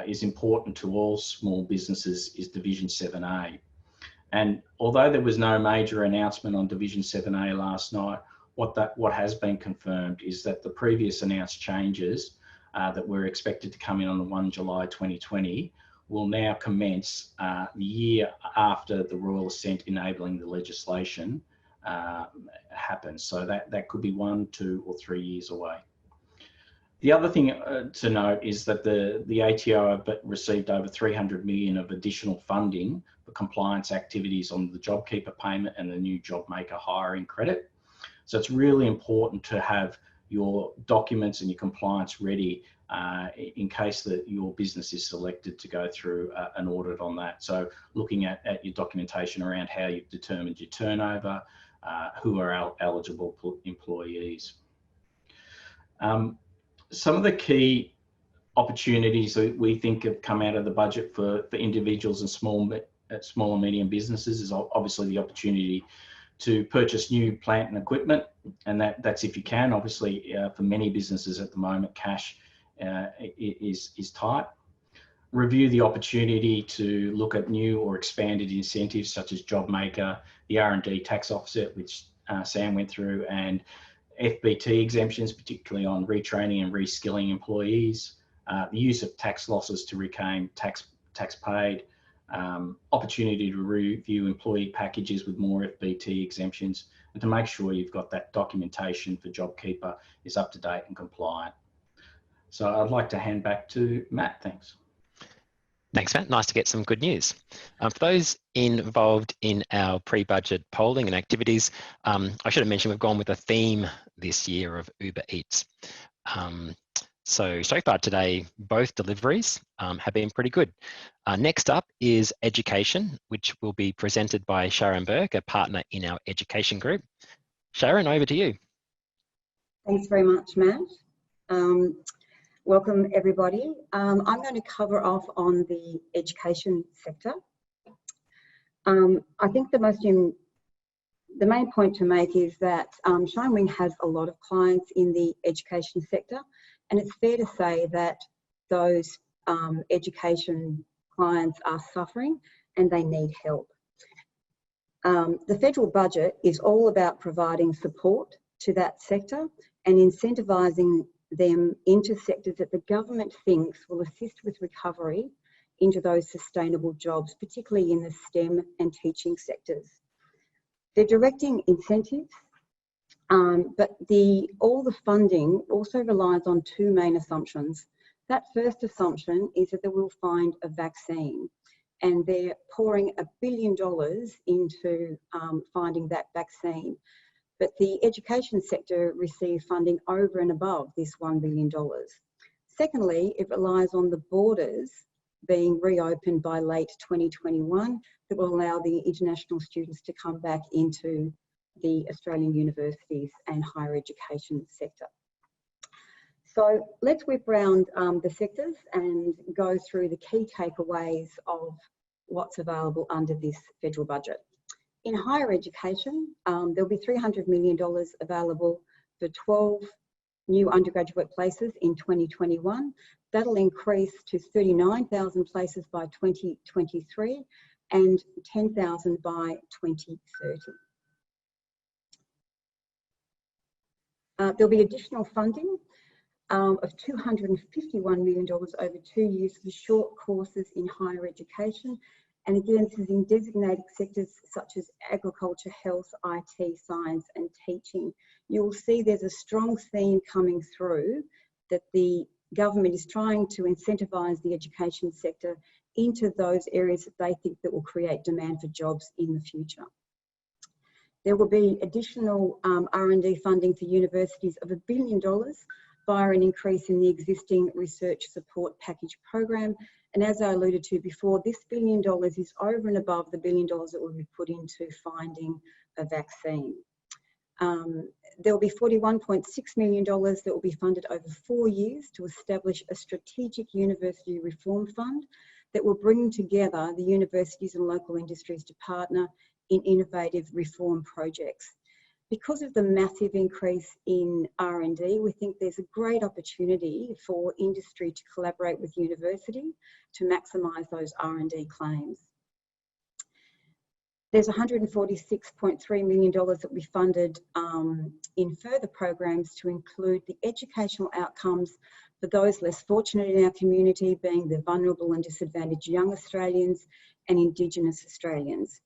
is important to all small businesses is Division 7A. And although there was no major announcement on Division 7A last night, what has been confirmed is that the previous announced changes that were expected to come in on the 1 July 2020 will now commence the year after the Royal Assent enabling the legislation happens. So that could be 1, 2 or 3 years away. The other thing to note is that the ATO have received over 300 million of additional funding for compliance activities on the JobKeeper payment and the new JobMaker hiring credit. So it's really important to have your documents and your compliance ready in case that your business is selected to go through an audit on that. So looking at your documentation around how you've determined your turnover, who are eligible employees. Some of the key opportunities that we think have come out of the budget for individuals and small and medium businesses is obviously the opportunity to purchase new plant and equipment, and that's if you can. Obviously, for many businesses at the moment, cash is tight. Review the opportunity to look at new or expanded incentives such as JobMaker, the R&D tax offset, which Sam went through, and FBT exemptions, particularly on retraining and reskilling employees, the use of tax losses to reclaim tax paid, opportunity to review employee packages with more FBT exemptions, and to make sure you've got that documentation for JobKeeper is up to date and compliant. So I'd like to hand back to Matt. Thanks. Thanks, Matt. Nice to get some good news. For those involved in our pre-budget polling and activities, I should have mentioned we've gone with a theme this year of Uber Eats. So far today, both deliveries have been pretty good. Next up is education, which will be presented by Sharon Burke, a partner in our education group. Sharon, over to you. Thanks very much, Matt. Welcome everybody. I'm going to cover off on the education sector. I think the main point to make is that ShineWing has a lot of clients in the education sector, and it's fair to say that those education clients are suffering and they need help. The federal budget is all about providing support to that sector and incentivising them into sectors that the government thinks will assist with recovery into those sustainable jobs, particularly in the STEM and teaching sectors. They're directing incentives, but all the funding also relies on 2 main assumptions. That first assumption is that they will find a vaccine, and they're pouring $1 billion into finding that vaccine. But the education sector received funding over and above this $1 billion. Secondly, it relies on the borders being reopened by late 2021 that will allow the international students to come back into the Australian universities and higher education sector. So let's whip round the sectors and go through the key takeaways of what's available under this federal budget. In higher education, there'll be $300 million available for 12 new undergraduate places in 2021. That'll increase to 39,000 places by 2023 and 10,000 by 2030. There'll be additional funding of $251 million over 2 years for short courses in higher education. And again, this is in designated sectors such as agriculture, health, IT, science and teaching. You'll see there's a strong theme coming through that the government is trying to incentivise the education sector into those areas that they think that will create demand for jobs in the future. There will be additional R&D funding for universities of $1 billion via an increase in the existing research support package program. And as I alluded to before, this $1 billion is over and above the $1 billion that will be put into finding a vaccine. There will be $41.6 million that will be funded over 4 years to establish a strategic university reform fund that will bring together the universities and local industries to partner in innovative reform projects. Because of the massive increase in R&D, we think there's a great opportunity for industry to collaborate with university to maximise those R&D claims. There's $146.3 million that will be funded in further programs to include the educational outcomes for those less fortunate in our community, being the vulnerable and disadvantaged young Australians and Indigenous Australians.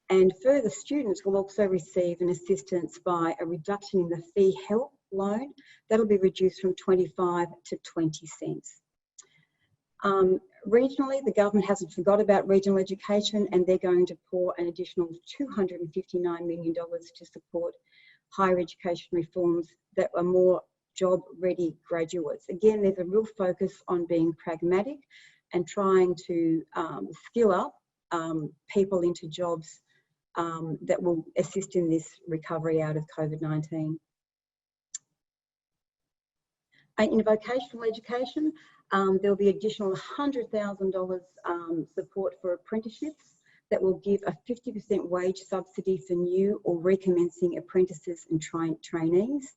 And further, students will also receive an assistance by a reduction in the fee help loan. That'll be reduced from 25 to 20 cents. Regionally, the government hasn't forgot about regional education, and they're going to pour an additional $259 million to support higher education reforms that are more job-ready graduates. Again, there's a real focus on being pragmatic and trying to skill up people into jobs that will assist in this recovery out of COVID-19. In vocational education, there'll be additional $100,000 support for apprenticeships that will give a 50% wage subsidy for new or recommencing apprentices and trainees.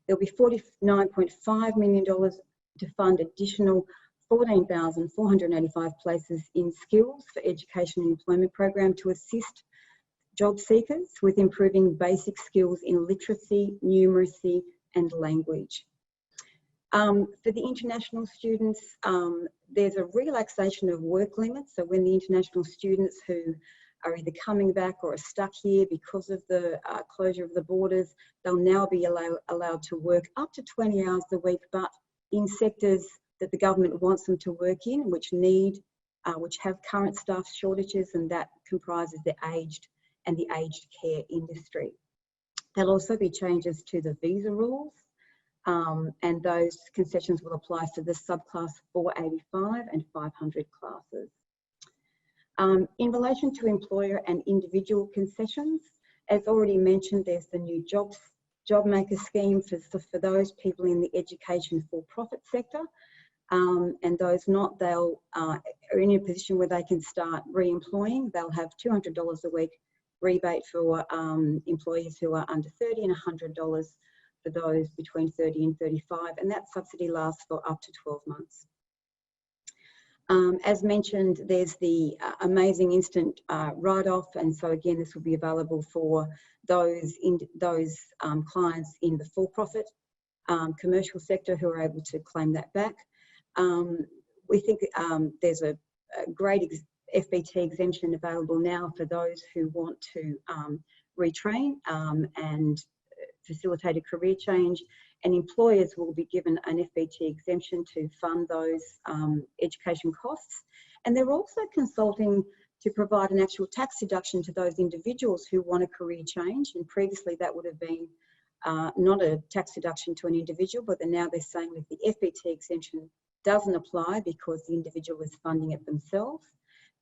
There'll be $49.5 million to fund additional 14,485 places in skills for education and employment program to assist job seekers with improving basic skills in literacy, numeracy and language. For the international students, there's a relaxation of work limits. So when the international students who are either coming back or are stuck here because of the closure of the borders, they'll now be allowed to work up to 20 hours a week, but in sectors that the government wants them to work in, which have current staff shortages, and that comprises the aged and the aged care industry. There'll also be changes to the visa rules, and those concessions will apply for the subclass 485 and 500 classes. In relation to employer and individual concessions, as already mentioned, there's the new job maker scheme for those people in the education for-profit sector, and those not, they'll are in a position where they can start re-employing. They'll have $200 a week rebate for employees who are under 30 and $100 for those between 30 and 35, and that subsidy lasts for up to 12 months. As mentioned, there's the amazing instant write-off, and so again, this will be available for those clients in the for-profit commercial sector who are able to claim that back. We think there's a great FBT exemption available now for those who want to retrain and facilitate a career change. and employers will be given an FBT exemption to fund those education costs. And they're also consulting to provide an actual tax deduction to those individuals who want a career change. And previously that would have been not a tax deduction to an individual, but now they're saying that the FBT exemption doesn't apply because the individual is funding it themselves,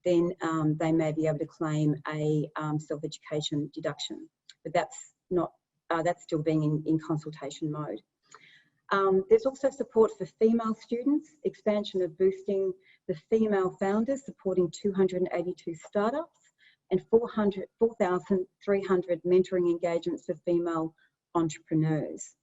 then they may be able to claim a self-education deduction. But that's not, that's still being in consultation mode. There's also support for female students, expansion of boosting the female founders, supporting 282 startups, and 4,300 mentoring engagements for female entrepreneurs.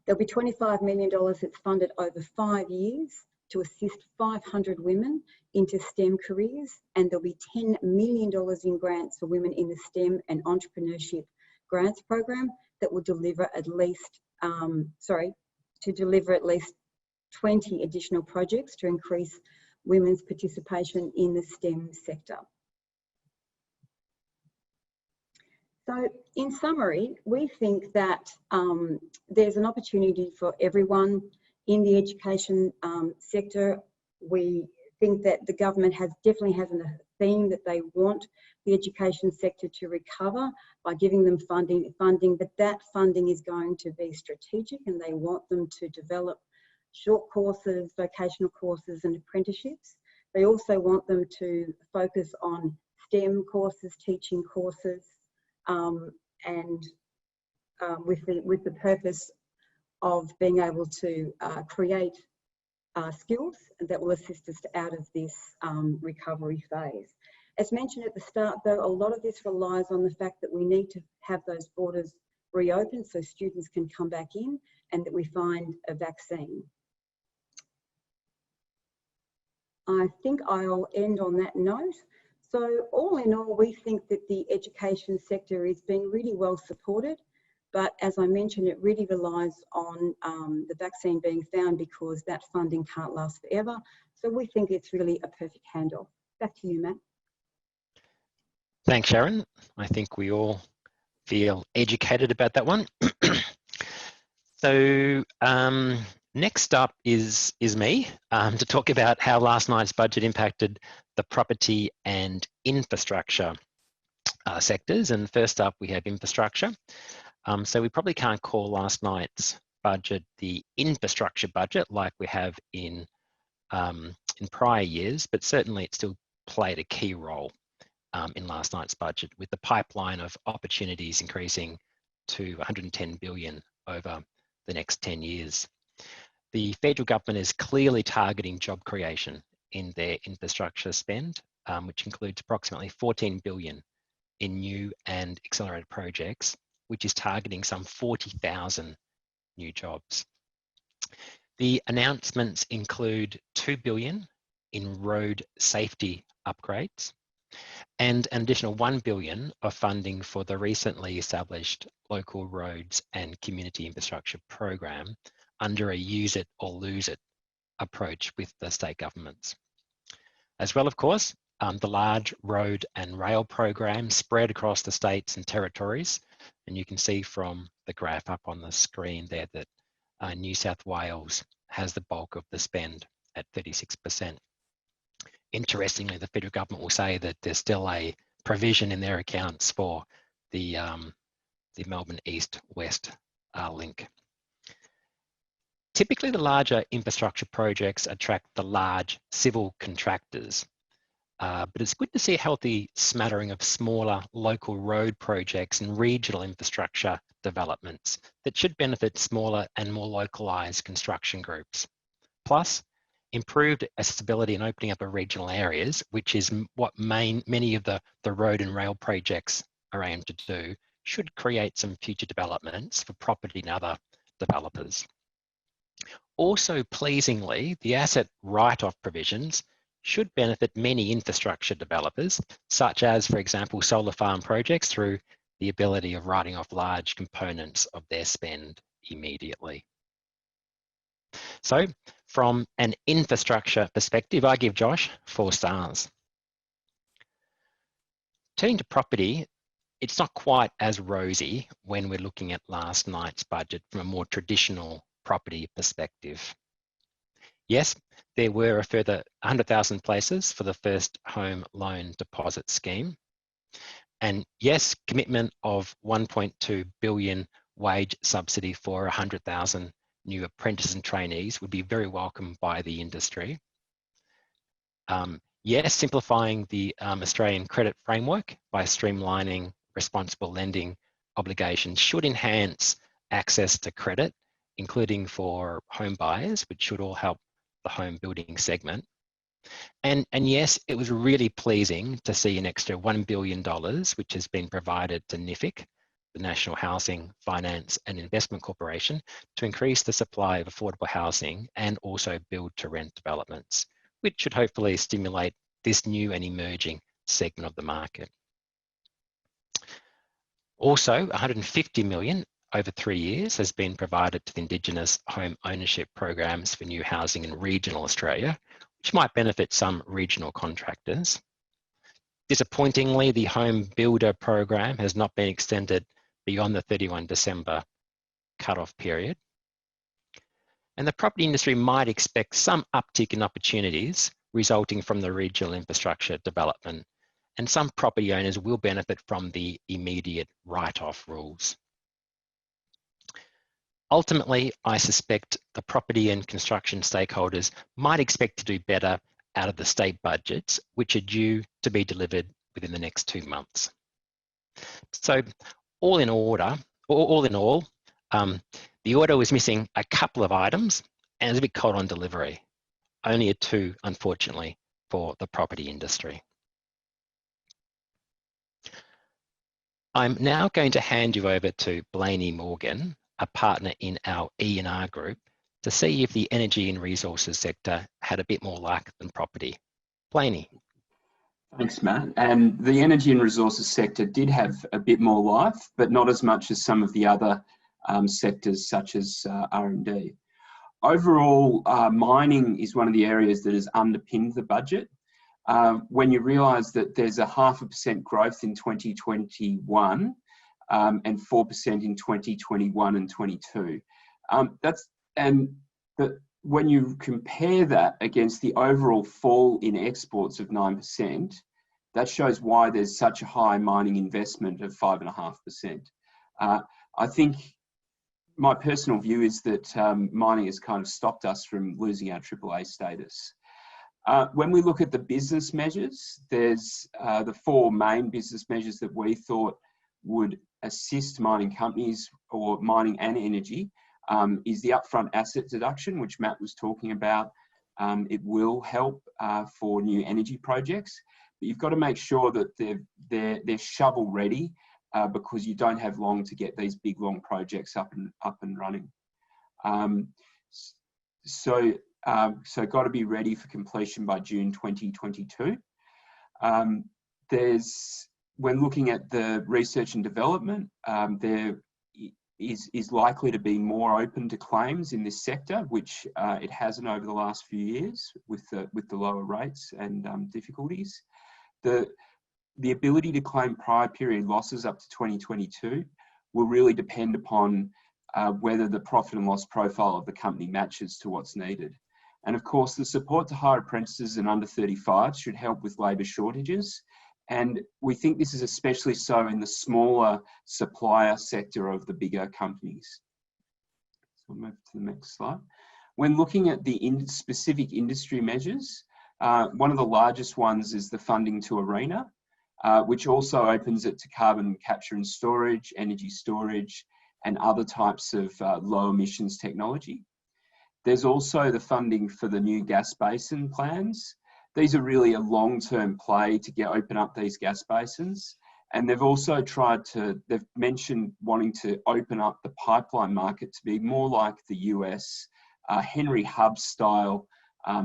There'll be $25 million that's funded over 5 years to assist 500 women into STEM careers, and there'll be $10 million in grants for women in the STEM and entrepreneurship grants program that will deliver at least, to deliver at least 20 additional projects to increase women's participation in the STEM sector. So in summary, we think that there's an opportunity for everyone in the education sector. We think that the government definitely has a theme that they want the education sector to recover by giving them funding, but that funding is going to be strategic, and they want them to develop short courses, vocational courses and apprenticeships. They also want them to focus on STEM courses, teaching courses, with the purpose of being able to create skills that will assist us out of this recovery phase. As mentioned at the start, though, a lot of this relies on the fact that we need to have those borders reopened so students can come back in, and that we find a vaccine. I think I'll end on that note. So all in all, we think that the education sector is being really well supported, but as I mentioned, it really relies on the vaccine being found, because that funding can't last forever. So we think it's really a perfect handoff. Back to you, Matt. Thanks, Sharon. I think we all feel educated about that one. So next up is me to talk about how last night's budget impacted the property and infrastructure sectors. And first up, we have infrastructure. So we probably can't call last night's budget the infrastructure budget like we have in prior years, but certainly it still played a key role in last night's budget, with the pipeline of opportunities increasing to 110 billion over the next 10 years. The federal government is clearly targeting job creation in their infrastructure spend, which includes approximately 14 billion in new and accelerated projects, which is targeting some 40,000 new jobs. The announcements include 2 billion in road safety upgrades and an additional 1 billion of funding for the recently established local roads and community infrastructure program under a use it or lose it approach with the state governments. As well, of course, the large road and rail program spread across the states and territories. And you can see from the graph up on the screen there that New South Wales has the bulk of the spend at 36%. Interestingly, the federal government will say that there's still a provision in their accounts for the Melbourne East-West link. Typically, the larger infrastructure projects attract the large civil contractors, but it's good to see a healthy smattering of smaller local road projects and regional infrastructure developments that should benefit smaller and more localised construction groups. Plus, improved accessibility and opening up of regional areas, which is what many of the road and rail projects are aimed to do, should create some future developments for property and other developers. Also, pleasingly, the asset write-off provisions should benefit many infrastructure developers, such as, for example, solar farm projects, through the ability of writing off large components of their spend immediately. So, from an infrastructure perspective, I give Josh 4 stars. Turning to property, it's not quite as rosy when we're looking at last night's budget from a more traditional property perspective. Yes, there were a further 100,000 places for the first home loan deposit scheme. And yes, commitment of 1.2 billion wage subsidy for 100,000 new apprentices and trainees would be very welcome by the industry. Yes, simplifying the Australian credit framework by streamlining responsible lending obligations should enhance access to credit, including for home buyers, which should all help the home building segment. And yes, it was really pleasing to see an extra $1 billion, which has been provided to NIFIC, the National Housing Finance and Investment Corporation, to increase the supply of affordable housing and also build to rent developments, which should hopefully stimulate this new and emerging segment of the market. Also, 150 million over 3 years has been provided to the Indigenous home ownership programs for new housing in regional Australia, which might benefit some regional contractors. Disappointingly, the home builder program has not been extended beyond the 31 December cutoff period. And the property industry might expect some uptick in opportunities resulting from the regional infrastructure development, and some property owners will benefit from the immediate write-off rules. Ultimately, I suspect the property and construction stakeholders might expect to do better out of the state budgets, which are due to be delivered within the next 2 months. So all in all, the order was missing a couple of items and it was a bit cold on delivery. Only a 2, unfortunately, for the property industry. I'm now going to hand you over to Blaney Morgan, a partner in our E&R group, to see if the energy and resources sector had a bit more luck than property. Blaney. Thanks, Matt. And the energy and resources sector did have a bit more life, but not as much as some of the other sectors such as R&D. Overall, mining is one of the areas that has underpinned the budget. When you realise that there's a 0.5% growth in 2021 and 4% in 2021 and 22. When you compare that against the overall fall in exports of 9%, that shows why there's such a high mining investment of 5.5%. I think my personal view is that mining has kind of stopped us from losing our AAA status. When we look at the business measures, there's the 4 main business measures that we thought would assist mining companies or mining and energy. Is the upfront asset deduction, which Matt was talking about. It will help for new energy projects, but you've got to make sure that they're shovel ready because you don't have long to get these big long projects up and running. So got to be ready for completion by June 2022. When looking at the research and development, there is likely to be more open to claims in this sector, which it hasn't over the last few years with the lower rates and difficulties. The ability to claim prior period losses up to 2022 will really depend upon whether the profit and loss profile of the company matches to what's needed. And of course, the support to hire apprentices and under 35s should help with labour shortages. And we think this is especially so in the smaller supplier sector of the bigger companies. So we'll move to the next slide. When looking at the specific industry measures, one of the largest ones is the funding to ARENA, which also opens it to carbon capture and storage, energy storage, and other types of low emissions technology. There's also the funding for the new gas basin plans. These are really a long-term play to open up these gas basins. And they've also they've mentioned wanting to open up the pipeline market to be more like the US Henry Hub style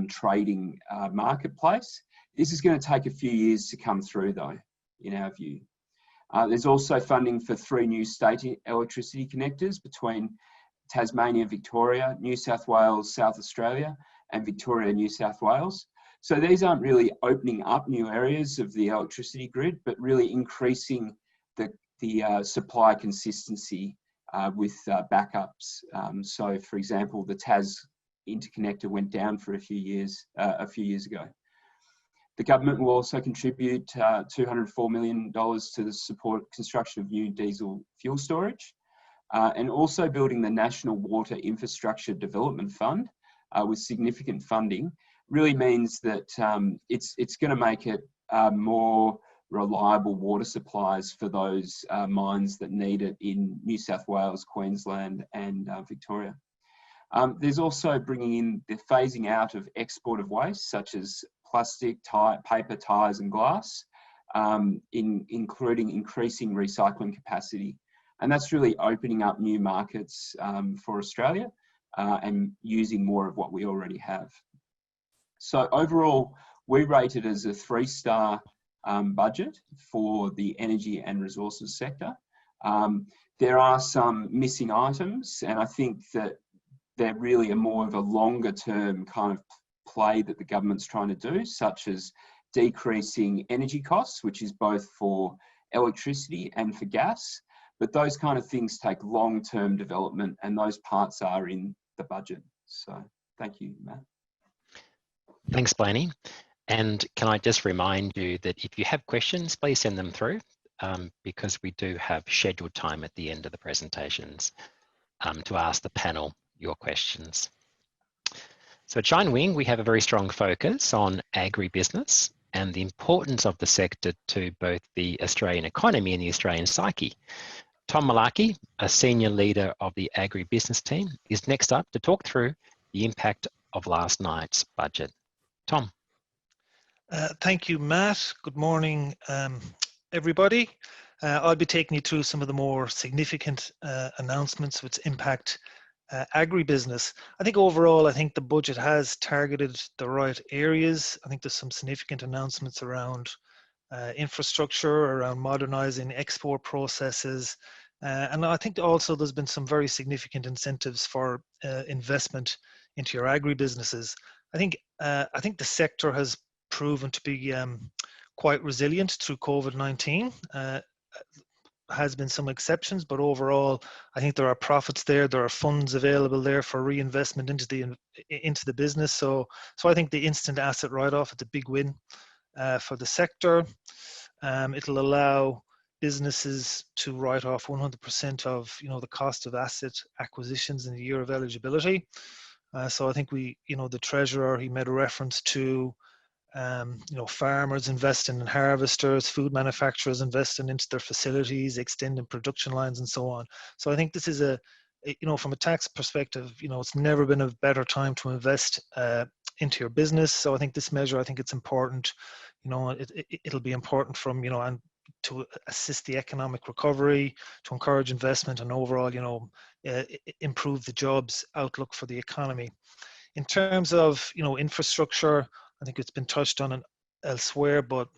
trading marketplace. This is going to take a few years to come through though, in our view. There's also funding for 3 new state electricity connectors between Tasmania, Victoria, New South Wales, South Australia, and Victoria, New South Wales. So these aren't really opening up new areas of the electricity grid, but really increasing supply consistency with backups. So, for example, the Tas interconnector went down for a few years ago. The government will also contribute $204 million to the support construction of new diesel fuel storage, and also building the National Water Infrastructure Development Fund with significant funding. Really means that it's going to make it more reliable water supplies for those mines that need it in New South Wales, Queensland and Victoria. There's also bringing in the phasing out of export of waste, such as plastic, paper, tyres and glass, including increasing recycling capacity. And that's really opening up new markets for Australia and using more of what we already have. So overall, we rate it as a 3-star budget for the energy and resources sector. There are some missing items, and I think that they're really more of a longer term kind of play that the government's trying to do, such as decreasing energy costs, which is both for electricity and for gas. But those kind of things take long-term development, and those parts are in the budget. So thank you, Matt. Thanks, Blaney. And can I just remind you that if you have questions, please send them through because we do have scheduled time at the end of the presentations to ask the panel your questions. So at ShineWing, we have a very strong focus on agribusiness and the importance of the sector to both the Australian economy and the Australian psyche. Tom Malarkey, a senior leader of the agribusiness team, is next up to talk through the impact of last night's budget. Tom. Thank you, Matt. Good morning, everybody. I'll be taking you through some of the more significant announcements which impact agribusiness. I think overall, I think the budget has targeted the right areas. I think there's some significant announcements around infrastructure, around modernising export processes, and I think also there's been some very significant incentives for investment into your agribusinesses. I think the sector has proven to be quite resilient through COVID-19. Has been some exceptions, but overall, I think there are profits there. There are funds available there for reinvestment into the business. So I think the instant asset write-off is a big win for the sector. It'll allow businesses to write off 100% of the cost of asset acquisitions in the year of eligibility. So I think the Treasurer, he made a reference to farmers investing in harvesters, food manufacturers investing into their facilities, extending production lines and so on. So I think this is from a tax perspective, it's never been a better time to invest into your business. So I think this measure, I think it's important, it'll be important from, and to assist the economic recovery, to encourage investment and overall, improve the jobs outlook for the economy. In terms of, infrastructure, I think it's been touched on elsewhere, but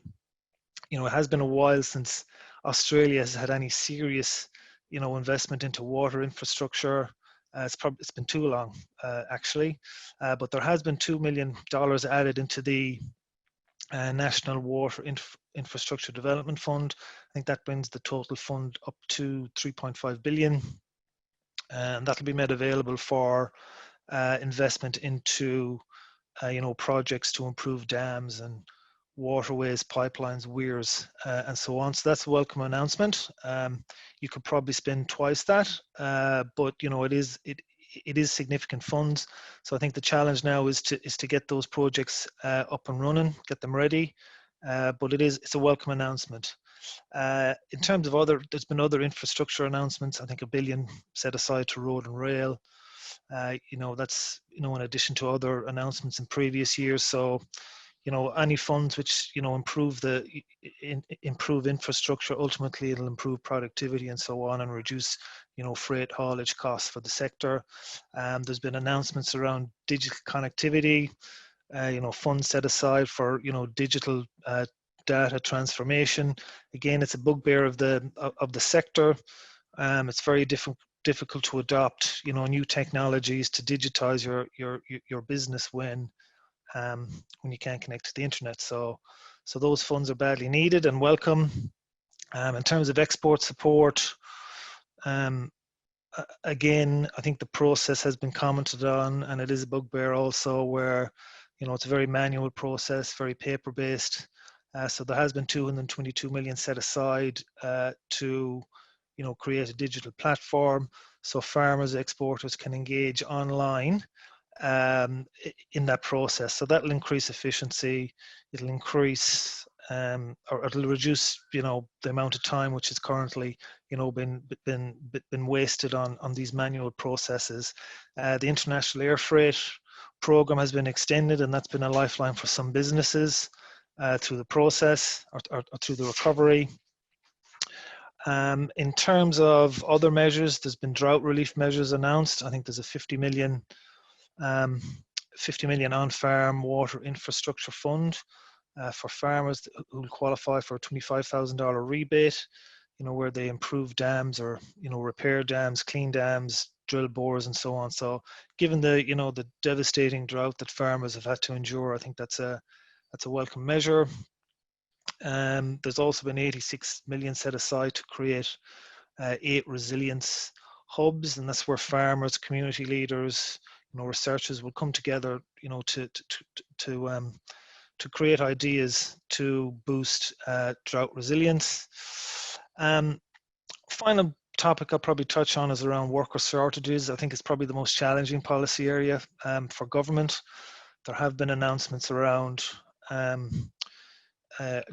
it has been a while since Australia has had any serious, investment into water infrastructure. It's been too long, actually, but there has been $2 million added into the National Water Infrastructure Development Fund. I think that brings the total fund up to $3.5 billion, and that'll be made available for investment into projects to improve dams and waterways, pipelines, weirs, and so on. So that's a welcome announcement. You could probably spend twice that, but it is significant funds. So I think the challenge now is to get those projects up and running, get them ready. But it's a welcome announcement. In terms of there's been other infrastructure announcements. I think $1 billion set aside to road and rail. That's in addition to other announcements in previous years. So any funds which improve infrastructure, ultimately it'll improve productivity and so on, and reduce freight haulage costs for the sector. There's been announcements around digital connectivity, funds set aside for digital data transformation. Again, it's a bugbear of the sector. It's very difficult to adopt new technologies to digitize your business when you can't connect to the internet. So those funds are badly needed and welcome. In terms of export support, again, I think the process has been commented on, and it is a bugbear also where, it's a very manual process, very paper-based. So there has been 222 million set aside to, create a digital platform so farmers, exporters can engage online in that process. So that'll increase efficiency. It'll increase or it'll reduce, the amount of time which is currently, been wasted on these manual processes. The international air freight program has been extended, and that's been a lifeline for some businesses through the process or through the recovery. In terms of other measures, there's been drought relief measures announced. I think there's a 50 million on-farm water infrastructure fund for farmers who will qualify for a $25,000 rebate, where they improve dams or, repair dams, clean dams, drill bores and so on. So given the, the devastating drought that farmers have had to endure, I think that's a welcome measure. There's also been 86 million set aside to create 8 resilience hubs, and that's where farmers, community leaders, researchers will come together, to create ideas to boost drought resilience. Final topic I'll probably touch on is around worker shortages. I think it's probably the most challenging policy area for government. There have been announcements around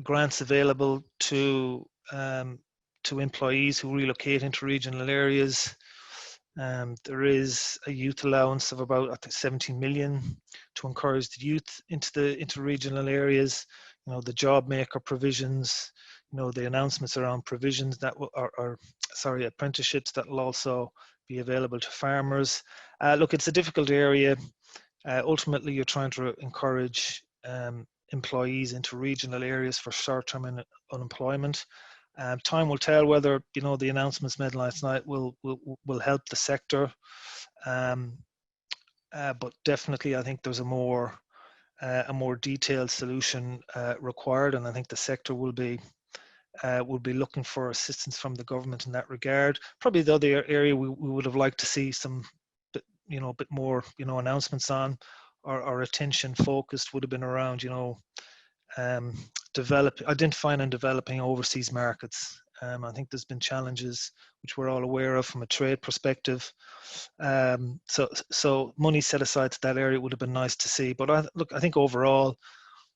grants available to employees who relocate into regional areas. There is a youth allowance of about, I think, 17 million to encourage the youth into regional areas. The job maker provisions, the announcements around provisions that apprenticeships that will also be available to farmers. Look, it's a difficult area. Ultimately, you're trying to encourage employees into regional areas for short-term unemployment. Time will tell whether the announcements made last night will help the sector, but definitely I think there's a more detailed solution required, and I think the sector will be looking for assistance from the government in that regard. Probably the other area we would have liked to see some a bit more announcements on, or our attention focused would have been around identifying and developing overseas markets. I think there's been challenges which we're all aware of from a trade perspective. So money set aside to that area would have been nice to see. But I think overall,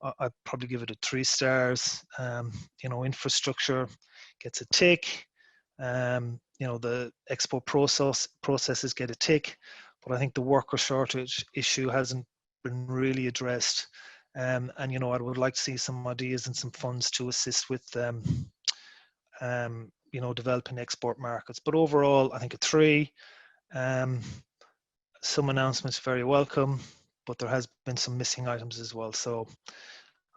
I'd probably give it a 3 stars. Infrastructure gets a tick. The export processes get a tick. But I think the worker shortage issue hasn't been really addressed. And I would like to see some ideas and some funds to assist with developing export markets. But overall, I think a 3. Some announcements very welcome, but there has been some missing items as well. So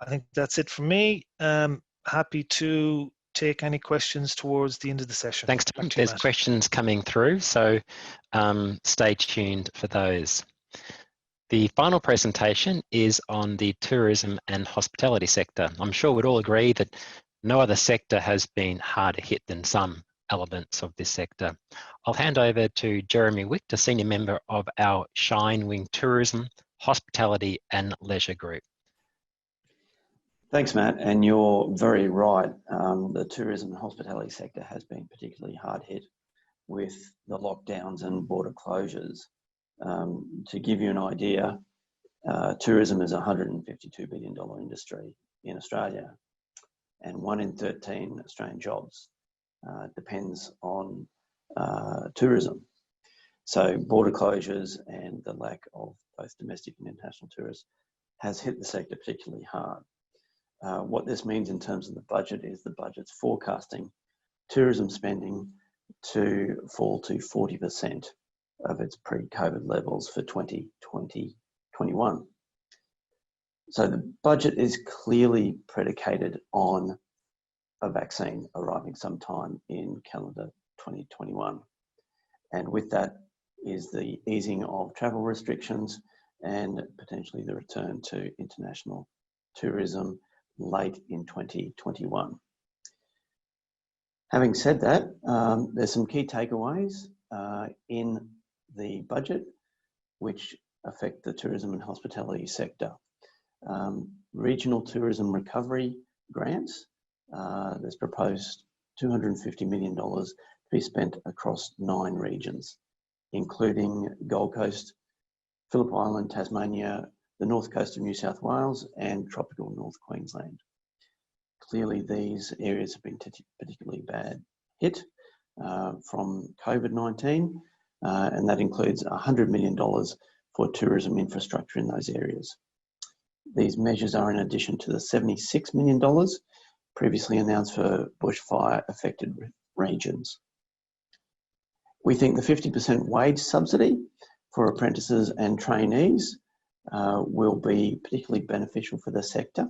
I think that's it for me. Happy to take any questions towards the end of the session. Thanks, Tom. There's questions coming through, so stay tuned for those. The final presentation is on the tourism and hospitality sector. I'm sure we'd all agree that no other sector has been harder hit than some elements of this sector. I'll hand over to Jeremy Wick, a senior member of our Shinewing Tourism, Hospitality and Leisure Group. Thanks, Matt, and you're very right. The tourism and hospitality sector has been particularly hard hit with the lockdowns and border closures. To give you an idea, tourism is a $152 billion industry in Australia, and 1 in 13 Australian jobs depends on tourism. So border closures and the lack of both domestic and international tourists has hit the sector particularly hard. What this means in terms of the budget is the budget's forecasting tourism spending to fall to 40% of its pre-COVID levels for 2020-21. So the budget is clearly predicated on a vaccine arriving sometime in calendar 2021. And with that is the easing of travel restrictions and potentially the return to international tourism late in 2021. Having said that, there's some key takeaways in the budget which affect the tourism and hospitality sector. Regional tourism recovery grants, there's proposed $250 million to be spent across 9 regions, including Gold Coast, Phillip Island, Tasmania, the north coast of New South Wales and tropical North Queensland. Clearly these areas have been particularly bad hit from COVID-19, and that includes $100 million for tourism infrastructure in those areas. These measures are in addition to the $76 million previously announced for bushfire affected regions. We think the 50% wage subsidy for apprentices and trainees will be particularly beneficial for the sector,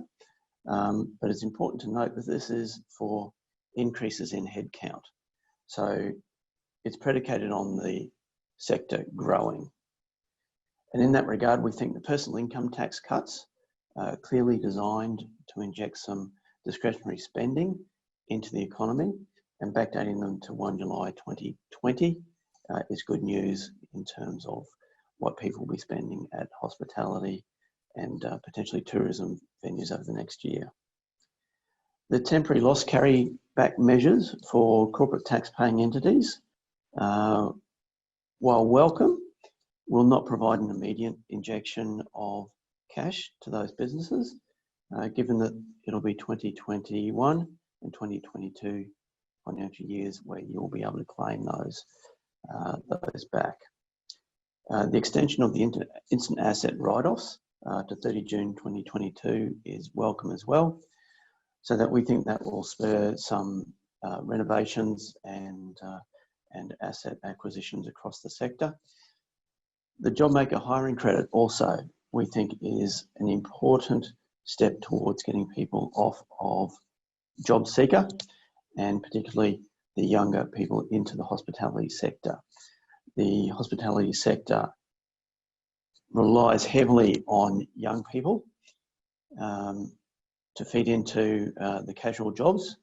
but it's important to note that this is for increases in headcount. So it's predicated on the sector growing. And in that regard, we think the personal income tax cuts are clearly designed to inject some discretionary spending into the economy, and backdating them to 1 July 2020 is good news in terms of what people will be spending at hospitality and potentially tourism venues over the next year. The temporary loss carryback measures for corporate tax paying entities, while welcome, will not provide an immediate injection of cash to those businesses, given that it'll be 2021 and 2022 financial years where you'll be able to claim those back. The extension of the instant asset write-offs to 30 June 2022 is welcome as well, so that we think that will spur some renovations and asset acquisitions across the sector. The JobMaker hiring credit also, we think, is an important step towards getting people off of JobSeeker, and particularly the younger people into the hospitality sector. The hospitality sector relies heavily on young people to feed into the casual jobs,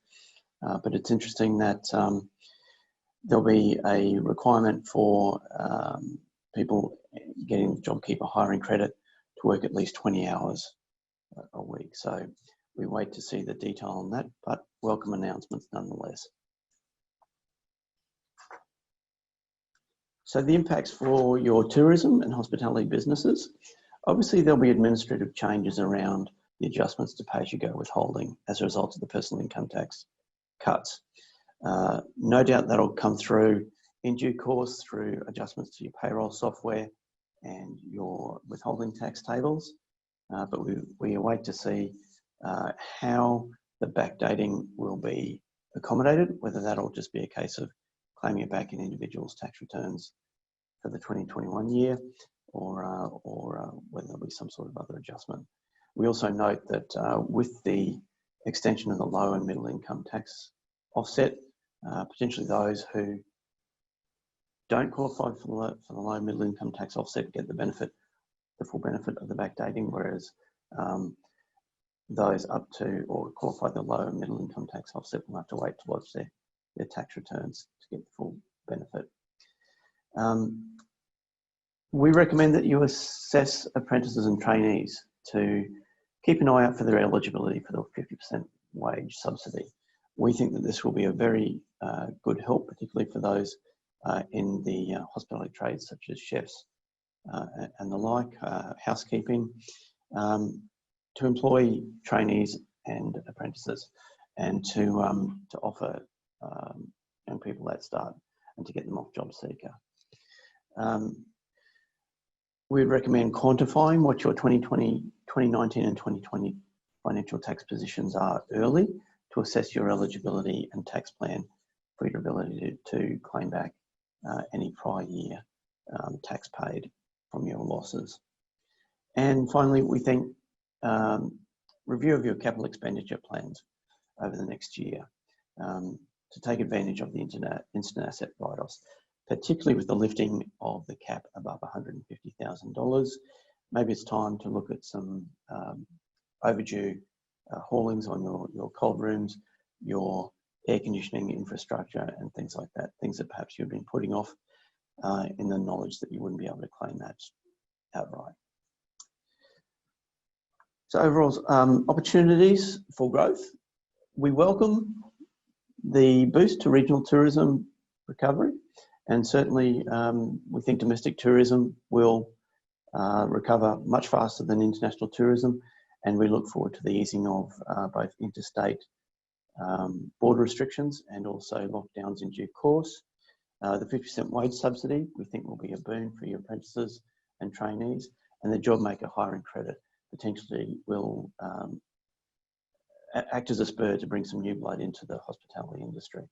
but it's interesting that there'll be a requirement for people getting JobKeeper hiring credit to work at least 20 hours a week. So we wait to see the detail on that, but welcome announcements nonetheless. So the impacts for your tourism and hospitality businesses, obviously there'll be administrative changes around the adjustments to pay-as-you-go withholding as a result of the personal income tax cuts. No doubt that'll come through in due course through adjustments to your payroll software and your withholding tax tables, but we await to see how the backdating will be accommodated, whether that'll just be a case of claiming it back in individuals' tax returns for the 2021 year, or whether there'll be some sort of other adjustment. We also note that with the extension of the low and middle income tax offset, potentially those who don't qualify for the low and middle income tax offset get the full benefit of the backdating, whereas those up to or qualify the low and middle income tax offset will have to wait to lodge their tax returns to get the full benefit. We recommend that you assess apprentices and trainees to keep an eye out for their eligibility for the 50% wage subsidy. We think that this will be a very good help, particularly for those in the hospitality trades such as chefs and the like, housekeeping, to employ trainees and apprentices, and to offer young people that start and to get them off JobSeeker. We'd recommend quantifying what your 2020, 2019 and 2020 financial tax positions are early to assess your eligibility and tax plan for your ability to claim back any prior year tax paid from your losses. And finally, we think review of your capital expenditure plans over the next year to take advantage of the instant asset write-offs, particularly with the lifting of the cap above $150,000. Maybe it's time to look at some overdue haulings on your cold rooms, your air conditioning infrastructure and things like that, things that perhaps you've been putting off in the knowledge that you wouldn't be able to claim that outright. So overall, opportunities for growth. We welcome the boost to regional tourism recovery, and certainly we think domestic tourism will recover much faster than international tourism, and we look forward to the easing of both interstate border restrictions and also lockdowns in due course. The 50% wage subsidy we think will be a boon for your apprentices and trainees, and the JobMaker hiring credit potentially will act as a spur to bring some new blood into the hospitality industry.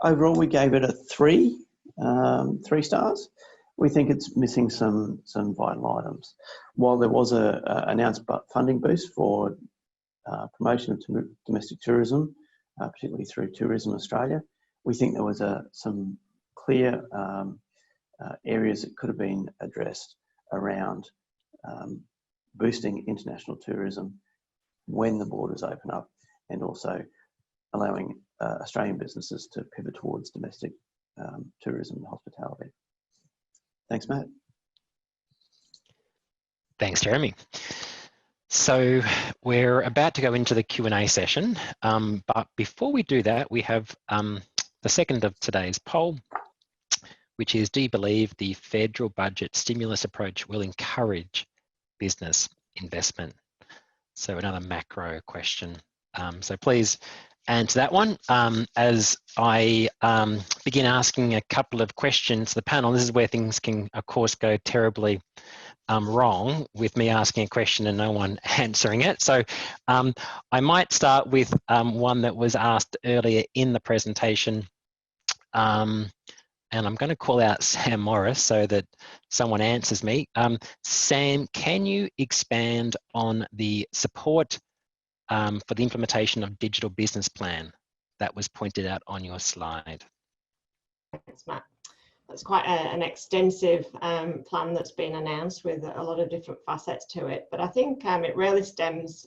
Overall, we gave it a 3 stars. We think it's missing some vital items. While there was a announced funding boost for promotion of domestic tourism, particularly through Tourism Australia, we think there was some clear areas that could have been addressed around boosting international tourism when the borders open up, and also allowing Australian businesses to pivot towards domestic tourism and hospitality. Thanks, Matt. Thanks, Jeremy. So we're about to go into the Q&A session, but before we do that, we have the second of today's poll, which is, do you believe the federal budget stimulus approach will encourage business investment? So another macro question. So please answer that one. As I begin asking a couple of questions to the panel, this is where things can, of course, go terribly wrong with me asking a question and no one answering it. So I might start with one that was asked earlier in the presentation. And I'm going to call out Sam Morris so that someone answers me. Sam, can you expand on the support for the implementation of digital business plan that was pointed out on your slide? Thanks, Matt. That's quite an extensive plan that's been announced with a lot of different facets to it. But I think it really stems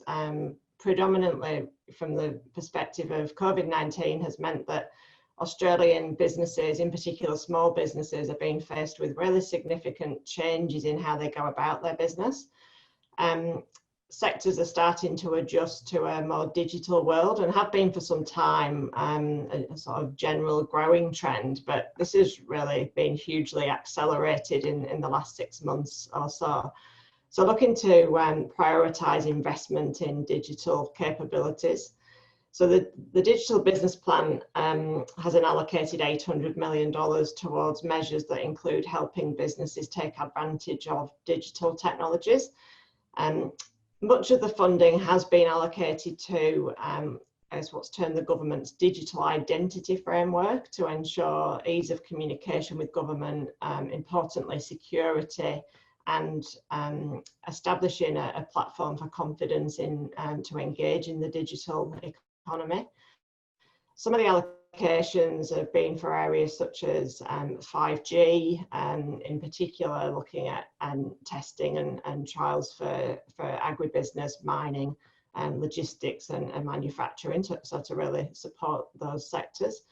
predominantly from the perspective of COVID-19 has meant that Australian businesses, in particular small businesses, are being faced with really significant changes in how they go about their business. Sectors are starting to adjust to a more digital world and have been for some time, a sort of general growing trend, but this has really been hugely accelerated in the last 6 months or so. So looking to prioritise investment in digital capabilities. So the digital business plan has an allocated $800 million towards measures that include helping businesses take advantage of digital technologies. Much of the funding has been allocated to as what's termed the government's digital identity framework to ensure ease of communication with government, importantly security, and establishing a platform for confidence in to engage in the digital economy. Some of the allocations have been for areas such as 5G, in particular looking at testing and trials for agribusiness, mining, logistics and manufacturing, so to really support those sectors.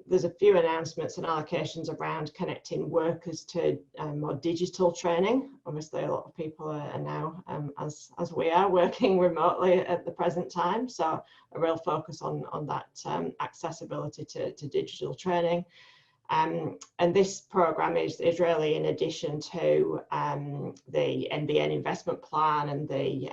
There's a few announcements and allocations around connecting workers to more digital training. Obviously, a lot of people are now, as we are, working remotely at the present time. So a real focus on that accessibility to digital training. And this programme is really in addition to the NBN investment plan and the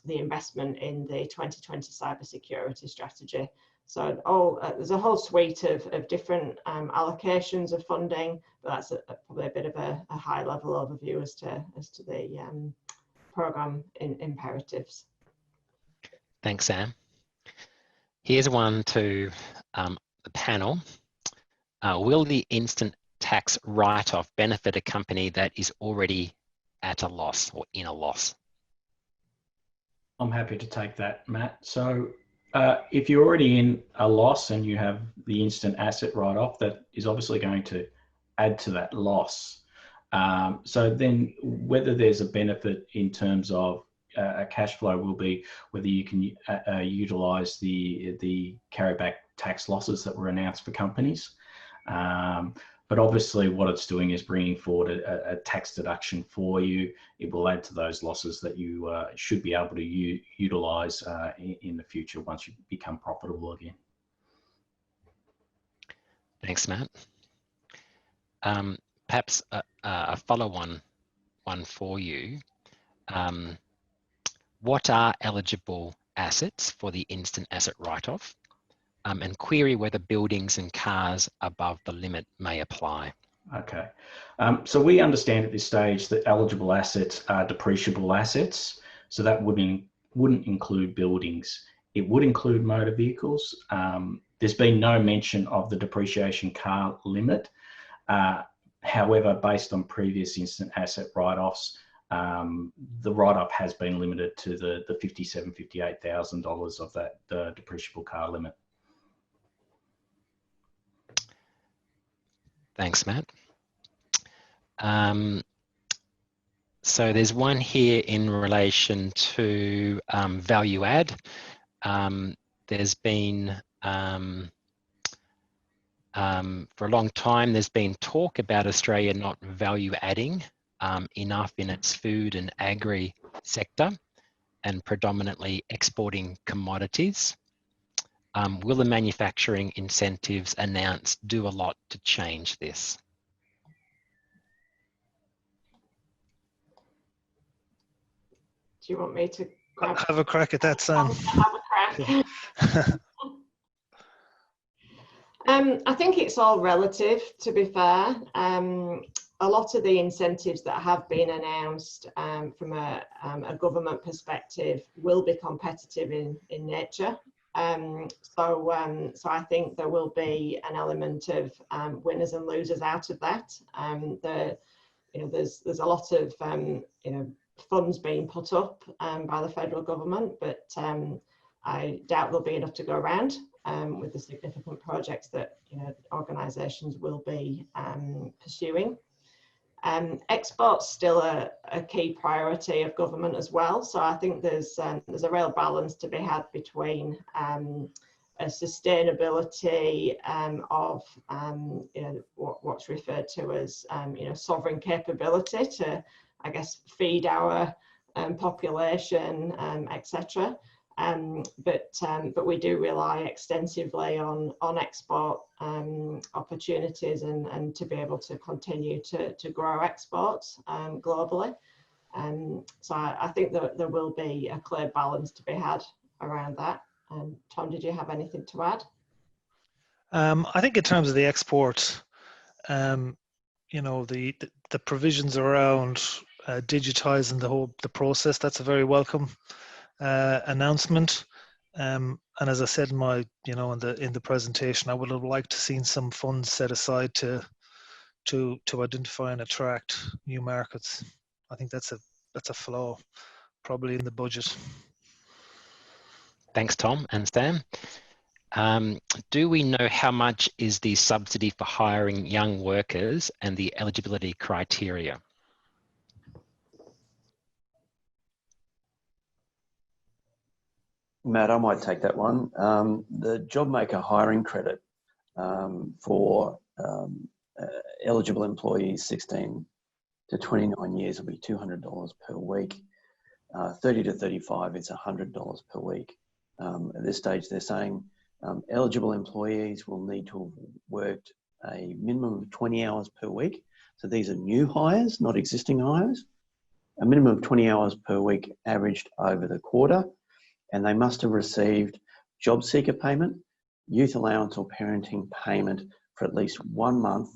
investment in the 2020 cybersecurity strategy. So there's a whole suite of different allocations of funding, but that's probably a bit of a high level overview as to the programme imperatives. Thanks, Sam. Here's one to the panel. Will the instant tax write-off benefit a company that is already at a loss or in a loss? I'm happy to take that, Matt. So if you're already in a loss and you have the instant asset write-off, that is obviously going to add to that loss. So then whether there's a benefit in terms of cash flow will be whether you can utilise the carryback tax losses that were announced for companies. But obviously what it's doing is bringing forward a tax deduction for you. It will add to those losses that you should be able to utilise in the future once you become profitable again. Thanks, Matt. Perhaps a follow-on one for you. What are eligible assets for the instant asset write-off? And query whether buildings and cars above the limit may apply. Okay, so we understand at this stage that eligible assets are depreciable assets. So that wouldn't include buildings. It would include motor vehicles. There's been no mention of the depreciation car limit. However, based on previous instant asset write-offs, the write-off has been limited to the $57,000, $58,000 of that depreciable car limit. Thanks, Matt. So there's one here in relation to value add. There's been, for a long time, there's been talk about Australia not value adding enough in its food and agri sector and predominantly exporting commodities. Will the manufacturing incentives announced do a lot to change this? Do you want me to have a crack at that, Sam? Have a crack. I think it's all relative, to be fair. A lot of the incentives that have been announced from a government perspective will be competitive in nature. So I think there will be an element of winners and losers out of that. There's a lot of funds being put up by the federal government, but I doubt there'll be enough to go around with the significant projects that organisations will be pursuing. Export's still a key priority of government as well, so I think there's a real balance to be had between a sustainability of what's referred to as sovereign capability to, I guess, feed our population, etc. But we do rely extensively on export opportunities and to be able to continue to grow exports globally. So I think that there will be a clear balance to be had around that. Tom, did you have anything to add? I think in terms of the export, the provisions around digitising the process, that's a very welcome announcement. And as I said in my in the presentation, I would have liked to seen some funds set aside to identify and attract new markets. I think that's a flaw probably in the budget. Thanks, Tom and Stan. Do we know how much is the subsidy for hiring young workers and the eligibility criteria? Matt, I might take that one. The JobMaker hiring credit for eligible employees 16 to 29 years will be $200 per week. 30 to 35 is $100 per week. At this stage, they're saying eligible employees will need to have worked a minimum of 20 hours per week. So these are new hires, not existing hires. A minimum of 20 hours per week averaged over the quarter. And they must have received job seeker payment, youth allowance or parenting payment for at least 1 month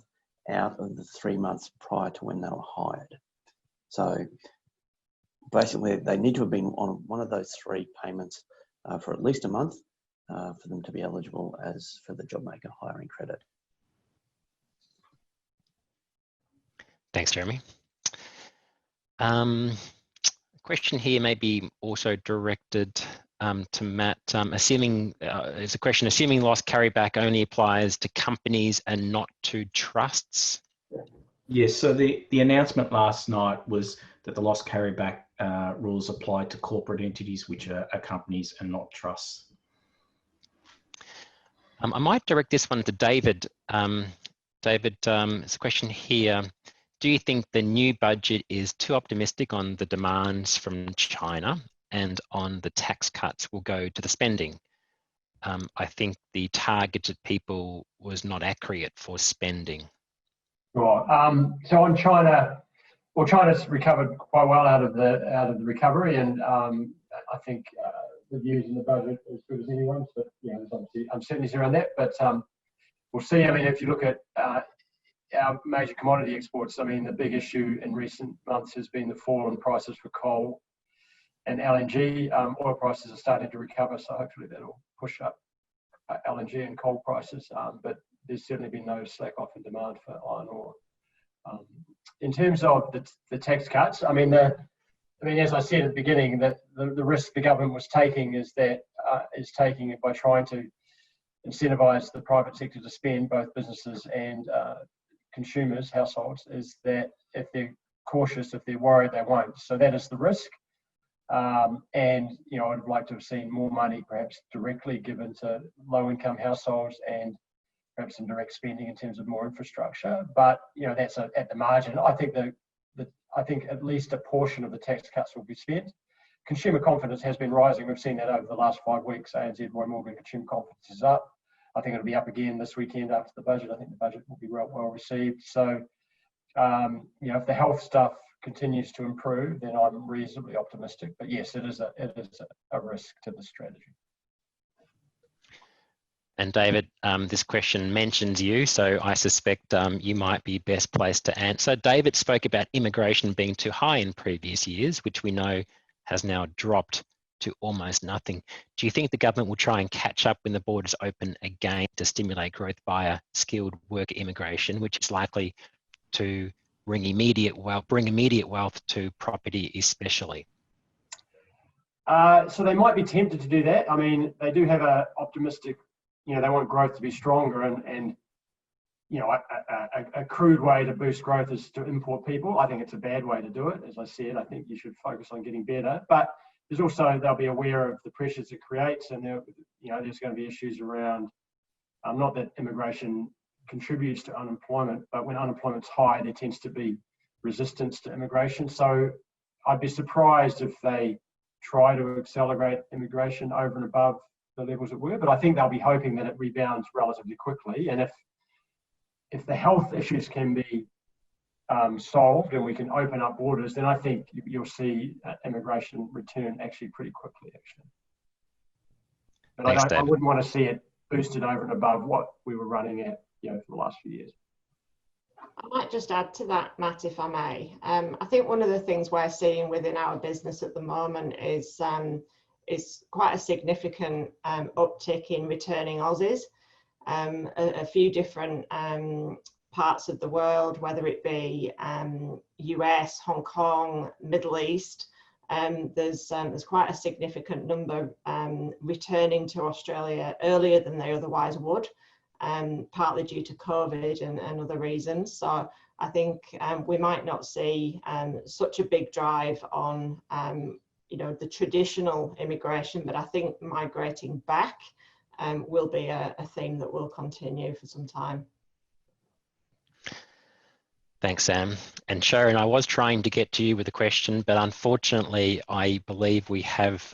out of the 3 months prior to when they were hired. So basically they need to have been on one of those 3 payments for at least a month for them to be eligible as for the JobMaker hiring credit. Thanks, Jeremy. Question here may be also directed to Matt. There's a question, assuming loss carryback only applies to companies and not to trusts? Yes, so the announcement last night was that the loss carryback rules apply to corporate entities, which are companies and not trusts. I might direct this one to David. David, there's a question here. Do you think the new budget is too optimistic on the demands from China and on the tax cuts will go to the spending? I think the targeted people was not accurate for spending. Right. So on China, well, China's recovered quite well out of the recovery, and I think the views in the budget are as good as anyone's. But you know, there's obviously uncertainties around that. But we'll see. I mean, if you look at our major commodity exports, I mean, the big issue in recent months has been the fall in prices for coal and LNG. Oil prices are starting to recover, so hopefully that'll push up LNG and coal prices. But there's certainly been no slack off in demand for iron ore. In terms of the tax cuts, I mean, as I said at the beginning, that the risk the government was taking is taking it by trying to incentivise the private sector to spend, both businesses and consumers, households, is that if they're cautious, if they're worried, they won't. So that is the risk. And you know, I'd have liked to have seen more money perhaps directly given to low-income households and perhaps some direct spending in terms of more infrastructure. But you know, that's at the margin. I think I think at least a portion of the tax cuts will be spent. Consumer confidence has been rising. We've seen that over the last 5 weeks. ANZ Roy Morgan consumer confidence is up. I think it'll be up again this weekend after the budget. I think the budget will be well received. So, you know, if the health stuff continues to improve, then I'm reasonably optimistic. But yes, it is a risk to the strategy. And David, this question mentions you, so I suspect you might be best placed to answer. David spoke about immigration being too high in previous years, which we know has now dropped to almost nothing. Do you think the government will try and catch up when the borders open again to stimulate growth via skilled worker immigration, which is likely to bring immediate wealth to property especially? So they might be tempted to do that. I mean, they do have a optimistic, you know, they want growth to be stronger, and you know, a crude way to boost growth is to import people. I think it's a bad way to do it. As I said, I think you should focus on getting better. But there's also, they'll be aware of the pressures it creates, and you know, there's going to be issues around, not that immigration contributes to unemployment, but when unemployment's high, there tends to be resistance to immigration. So I'd be surprised if they try to accelerate immigration over and above the levels it were, but I think they'll be hoping that it rebounds relatively quickly. And if the health issues can be solved and we can open up borders, then I think you'll see immigration return actually pretty quickly, actually. But Thanks, I wouldn't want to see it boosted over and above what we were running at, you know, for the last few years. I might just add to that, Matt, if I may. I think one of the things we're seeing within our business at the moment is quite a significant uptick in returning Aussies. A few different parts of the world, whether it be US, Hong Kong, Middle East, there's quite a significant number returning to Australia earlier than they otherwise would, partly due to COVID and other reasons. So I think we might not see such a big drive on you know, the traditional immigration, but I think migrating back will be a theme that will continue for some time. Thanks, Sam. And Sharon, I was trying to get to you with a question, but unfortunately, I believe we have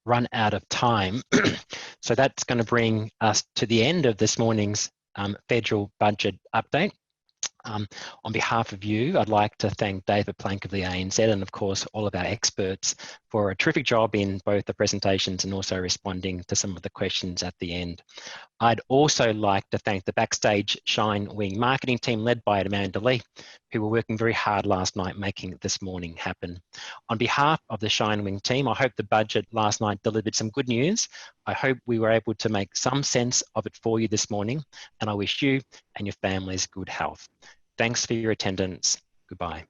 run out of time. So that's going to bring us to the end of this morning's federal budget update. On behalf of you, I'd like to thank David Plank of the ANZ and of course all of our experts for a terrific job in both the presentations and also responding to some of the questions at the end. I'd also like to thank the Backstage Shine Wing marketing team led by Amanda Lee, who were working very hard last night making this morning happen. On behalf of the Shine Wing team, I hope the budget last night delivered some good news. I hope we were able to make some sense of it for you this morning, and I wish you and your families good health. Thanks for your attendance. Goodbye.